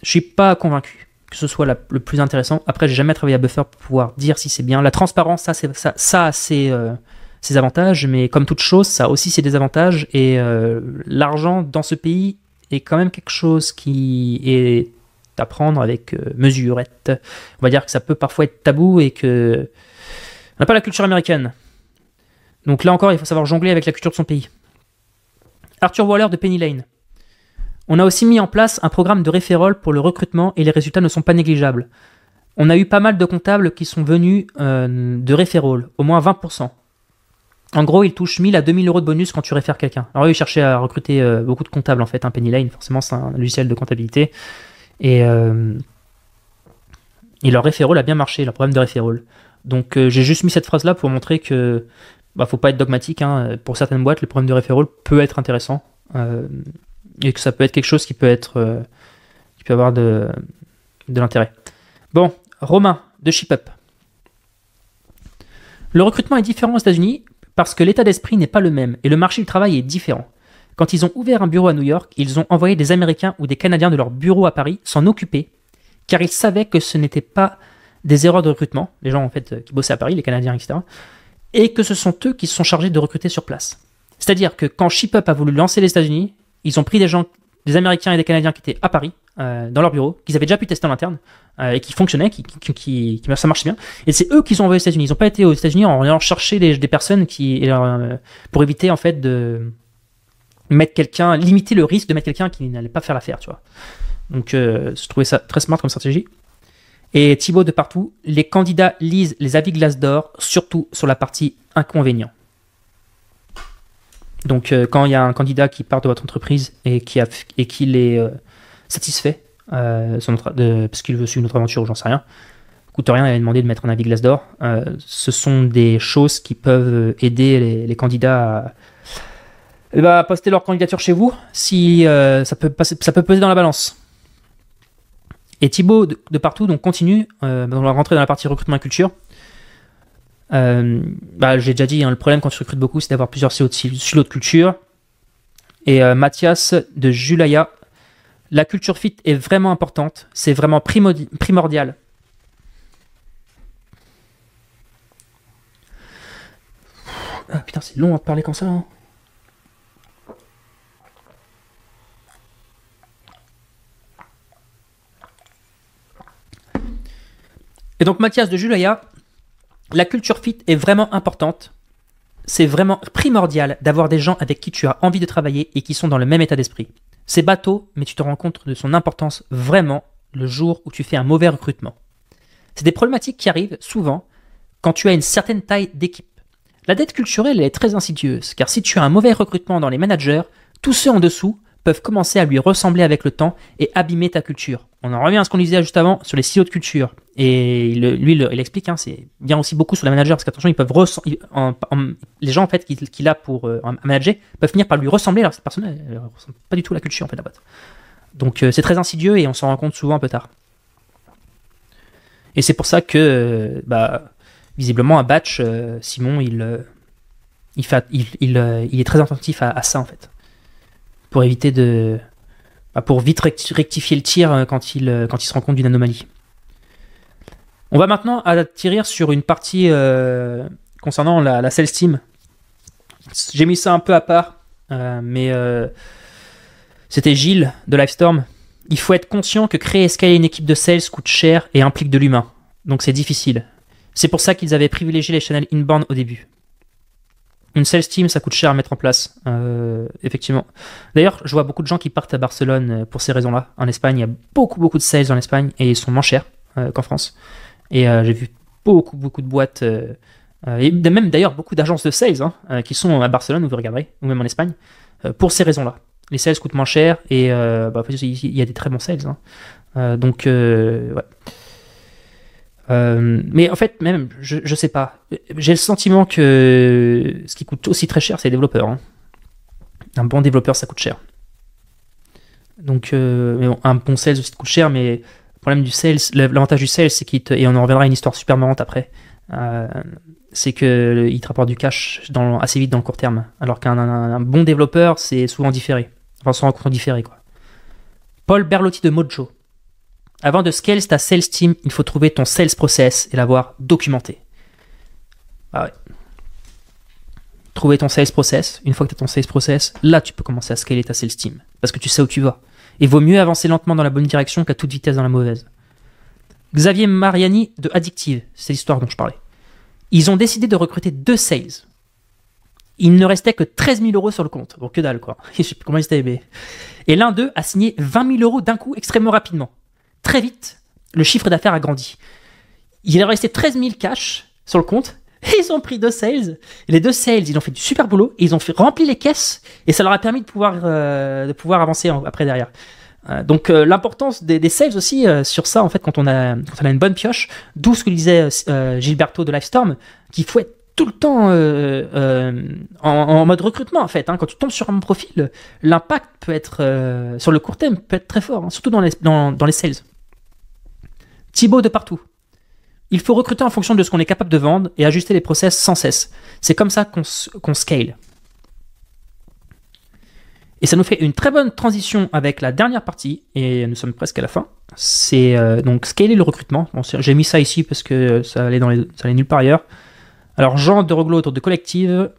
suis pas convaincu que ce soit le plus intéressant. Après, j'ai jamais travaillé à Buffer pour pouvoir dire si c'est bien. La transparence, ça a ses avantages, mais comme toute chose, ça a aussi ses désavantages. Et l'argent dans ce pays est quand même quelque chose qui est à prendre avec mesurette. On va dire que ça peut parfois être tabou et que on n'a pas la culture américaine. Donc là encore, il faut savoir jongler avec la culture de son pays. Arthur Waller de Penny Lane. On a aussi mis en place un programme de referral pour le recrutement et les résultats ne sont pas négligeables. On a eu pas mal de comptables qui sont venus de referral, au moins 20%. En gros, ils touchent 1000 à 2000 euros de bonus quand tu réfères quelqu'un. Alors eux, ils cherchaient à recruter beaucoup de comptables en fait, Penny Lane, forcément c'est un logiciel de comptabilité. Et leur referral a bien marché, leur programme de referral. Donc j'ai juste mis cette phrase-là pour montrer que faut pas être dogmatique. Hein. Pour certaines boîtes, le programme de referral peut être intéressant. Et que ça peut être quelque chose qui peut avoir de l'intérêt. Bon, Romain de ShipUp. Le recrutement est différent aux États-Unis parce que l'état d'esprit n'est pas le même et le marché du travail est différent. Quand ils ont ouvert un bureau à New York, ils ont envoyé des Américains ou des Canadiens de leur bureau à Paris s'en occuper, car ils savaient que ce n'était pas des erreurs de recrutement, les gens en fait qui bossaient à Paris, les Canadiens, etc., et que ce sont eux qui se sont chargés de recruter sur place. C'est-à-dire que quand ShipUp a voulu lancer les États-Unis, ils ont pris des gens, des Américains et des Canadiens qui étaient à Paris, dans leur bureau, qu'ils avaient déjà pu tester en interne, et qui fonctionnaient, ça marchait bien. Et c'est eux qui sont envoyés aux États-Unis. Ils n'ont pas été aux États-Unis en allant chercher des personnes pour éviter en fait de limiter le risque de mettre quelqu'un qui n'allait pas faire l'affaire, tu vois. Donc je trouvais ça très smart comme stratégie. Et Thibaut de partout, les candidats lisent les avis Glassdoor, surtout sur la partie inconvénients. Donc quand il y a un candidat qui part de votre entreprise et qu'il est satisfait parce qu'il veut suivre notre aventure ou j'en sais rien, coûte rien, il a demandé de mettre un avis Glassdoor. Ce sont des choses qui peuvent aider les candidats à poster leur candidature chez vous si ça peut peser dans la balance. Et Thibaut de partout donc continue, on va rentrer dans la partie recrutement et culture. J'ai déjà dit, hein, le problème quand tu recrutes beaucoup, c'est d'avoir plusieurs silos de culture. Et Mathias de Julaya, la culture fit est vraiment importante, c'est vraiment primordial. Ah putain, c'est long à parler comme ça. Hein. Et donc Mathias de Julaya, la culture fit est vraiment importante. C'est vraiment primordial d'avoir des gens avec qui tu as envie de travailler et qui sont dans le même état d'esprit. C'est bateau, mais tu te rends compte de son importance vraiment le jour où tu fais un mauvais recrutement. C'est des problématiques qui arrivent souvent quand tu as une certaine taille d'équipe. La dette culturelle elle est très insidieuse, car si tu as un mauvais recrutement dans les managers, tous ceux en dessous peuvent commencer à lui ressembler avec le temps et abîmer ta culture. On en revient à ce qu'on disait juste avant sur les silos de culture. Et il explique, hein, c'est bien aussi beaucoup sur les managers, parce qu'attention, ils peuvent les gens en fait qu'il a pour manager peuvent finir par lui ressembler, alors cette personne elle ressemble pas du tout à la culture en fait de la boîte. Donc c'est très insidieux et on s'en rend compte souvent un peu tard. Et c'est pour ça que visiblement à Batch, Simon il est très attentif à ça en fait, pour éviter pour vite rectifier le tir quand il se rend compte d'une anomalie. On va maintenant atterrir sur une partie concernant la sales team. J'ai mis ça un peu à part, mais c'était Gilles de Livestorm. Il faut être conscient que créer et scaler une équipe de sales coûte cher et implique de l'humain. Donc c'est difficile. C'est pour ça qu'ils avaient privilégié les channels inbound au début. Une sales team, ça coûte cher à mettre en place, effectivement. D'ailleurs, je vois beaucoup de gens qui partent à Barcelone pour ces raisons-là. En Espagne, il y a beaucoup de sales en Espagne et ils sont moins chers qu'en France. Et j'ai vu beaucoup de boîtes, et même d'ailleurs beaucoup d'agences de sales qui sont à Barcelone, où vous regarderez, ou même en Espagne, pour ces raisons-là. Les sales coûtent moins cher et il y a des très bons sales. Ouais. Mais en fait, même, je sais pas. J'ai le sentiment que ce qui coûte aussi très cher, c'est les développeurs. Hein. Un bon développeur, ça coûte cher. Donc, mais bon, un bon sales aussi coûte cher, mais Le problème du sales, l'avantage du sales, c'est et on en reviendra à une histoire super marrante après, c'est qu'il te rapporte du cash assez vite dans le court terme. Alors qu'un bon développeur, c'est souvent différé. Enfin, souvent différé, quoi. Paul Berlotti de Mojo. Avant de scale ta sales team, il faut trouver ton sales process et l'avoir documenté. Ah ouais. Trouver ton sales process. Une fois que tu as ton sales process, là, tu peux commencer à scaler ta sales team. Parce que tu sais où tu vas. Et vaut mieux avancer lentement dans la bonne direction qu'à toute vitesse dans la mauvaise. Xavier Mariani de Addictive, c'est l'histoire dont je parlais. Ils ont décidé de recruter 2 sales. Il ne restait que 13 000 euros sur le compte. Bon, que dalle, quoi. Je sais plus comment ils étaient, mais... Et l'un d'eux a signé 20 000 euros d'un coup extrêmement rapidement. Très vite, le chiffre d'affaires a grandi. Il est resté 13 000 cash sur le compte. Et ils ont pris 2 sales. Et les 2 sales, ils ont fait du super boulot. Et ils ont rempli les caisses. Et ça leur a permis de pouvoir avancer après derrière. Donc l'importance des sales aussi sur ça, en fait, quand on a une bonne pioche. D'où ce que disait Gilberto de Livestorm, qu'il faut être tout le temps en mode recrutement, en fait. Hein. Quand tu tombes sur un profil, l'impact peut être, sur le court terme, peut être très fort. Hein, surtout dans les sales. Thibaut de Partout. Il faut recruter en fonction de ce qu'on est capable de vendre et ajuster les process sans cesse. C'est comme ça qu'on scale. Et ça nous fait une très bonne transition avec la dernière partie, et nous sommes presque à la fin. C'est donc scaler le recrutement. Bon, j'ai mis ça ici parce que ça allait nulle part ailleurs. Alors, Jean de Roglo autour de Collective,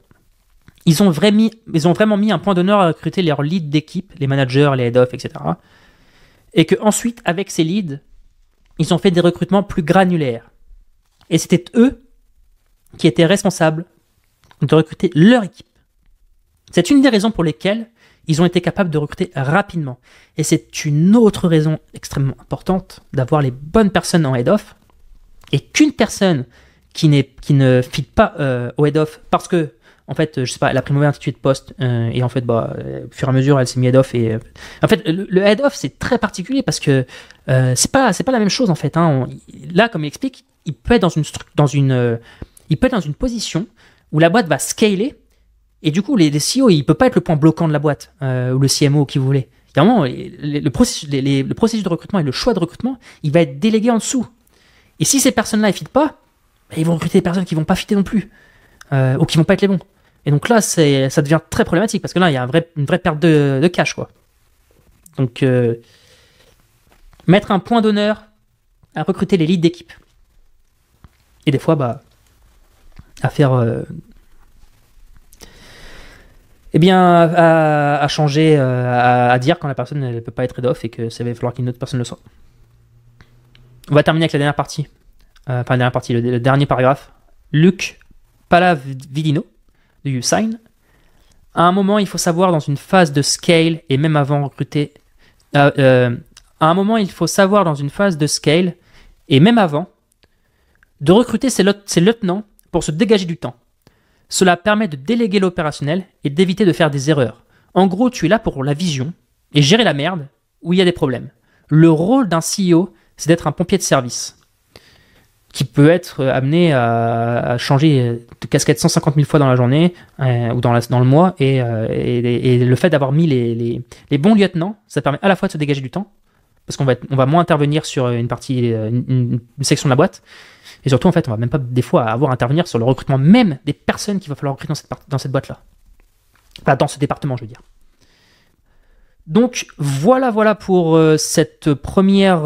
ils ont vraiment mis un point d'honneur à recruter leurs leads d'équipe, les managers, les head-off, etc. Et qu'ensuite, avec ces leads, ils ont fait des recrutements plus granulaires. Et c'était eux qui étaient responsables de recruter leur équipe. C'est une des raisons pour lesquelles ils ont été capables de recruter rapidement. Et c'est une autre raison extrêmement importante d'avoir les bonnes personnes en head-off et qu'une personne qui ne fit pas au head-off parce que, en fait, je sais pas, elle a pris le mauvais intitulé de poste et en fait, au fur et à mesure, elle s'est mis head-off. Et en fait, le head-off, c'est très particulier parce que c'est pas la même chose, en fait. Hein. Là, comme il explique, il peut être dans une position où la boîte va scaler. Et du coup, les CEO, il ne peut pas être le point bloquant de la boîte, ou le CMO, qui vous voulez. Il y a un moment, le processus de recrutement et le choix de recrutement, il va être délégué en dessous. Et si ces personnes-là ne fitent pas, ils vont recruter des personnes qui ne vont pas fitter non plus, ou qui ne vont pas être les bons. Et donc là, ça devient très problématique, parce que là, il y a une vraie perte de cash, quoi. Donc, mettre un point d'honneur à recruter les leads d'équipe. Et des fois, à faire... à changer, à dire quand la personne ne peut pas être head-off et que ça va falloir qu'une autre personne le soit. On va terminer avec la dernière partie. Le dernier paragraphe. Luc Palavidino de YouSign. À un moment, il faut savoir dans une phase de scale et même avant recruter. À un moment, il faut savoir dans une phase de scale et même avant de recruter ses lieutenants pour se dégager du temps. Cela permet de déléguer l'opérationnel et d'éviter de faire des erreurs. En gros, tu es là pour la vision et gérer la merde où il y a des problèmes. Le rôle d'un CEO, c'est d'être un pompier de service qui peut être amené à changer de casquette 150 000 fois dans la journée ou dans le mois. Et le fait d'avoir mis les bons lieutenants, ça permet à la fois de se dégager du temps, parce qu'on va moins intervenir sur une partie, une section de la boîte. Et surtout, en fait, on va même pas des fois avoir à intervenir sur le recrutement même des personnes qu'il va falloir recruter dans cette boîte-là. Enfin, dans ce département, je veux dire. Donc, voilà pour cette première,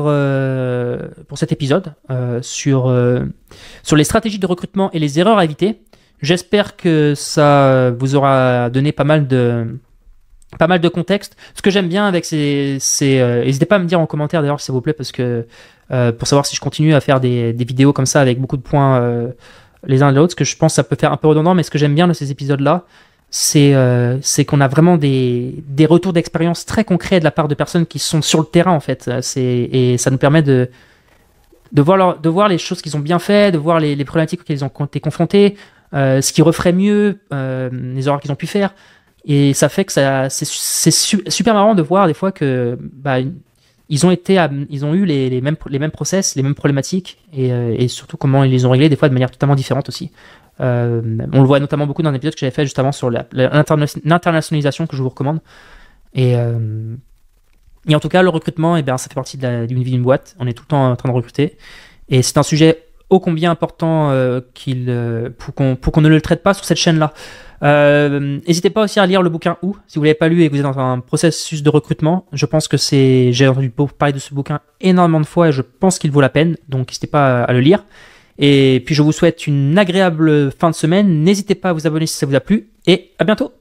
pour cet épisode sur les stratégies de recrutement et les erreurs à éviter. J'espère que ça vous aura donné pas mal de contexte. Ce que j'aime bien avec n'hésitez pas à me dire en commentaire d'ailleurs s'il vous plaît, parce que pour savoir si je continue à faire des vidéos comme ça avec beaucoup de points les uns et les autres, parce que je pense que ça peut faire un peu redondant, mais ce que j'aime bien de ces épisodes-là, c'est qu'on a vraiment des retours d'expérience très concrets de la part de personnes qui sont sur le terrain en fait. Et ça nous permet de voir les choses qu'ils ont bien fait, de voir les problématiques auxquelles ils ont été confrontés, ce qu'ils referaient mieux, les erreurs qu'ils ont pu faire. Et ça fait que c'est super marrant de voir des fois que ils ont eu les mêmes process, les mêmes problématiques et surtout comment ils les ont réglés des fois de manière totalement différente aussi. On le voit notamment beaucoup dans un épisode que j'avais fait juste avant sur l'internationalisation que je vous recommande. Et Et en tout cas, le recrutement, ça fait partie d'une vie d'une boîte. On est tout le temps en train de recruter. Et c'est un sujet ô combien important pour qu'on ne le traite pas sur cette chaîne-là. N'hésitez pas aussi à lire le bouquin Où, si vous ne l'avez pas lu et que vous êtes dans un processus de recrutement. Je pense que j'ai entendu parler de ce bouquin énormément de fois et je pense qu'il vaut la peine. Donc n'hésitez pas à le lire. Et puis je vous souhaite une agréable fin de semaine. N'hésitez pas à vous abonner si ça vous a plu et à bientôt.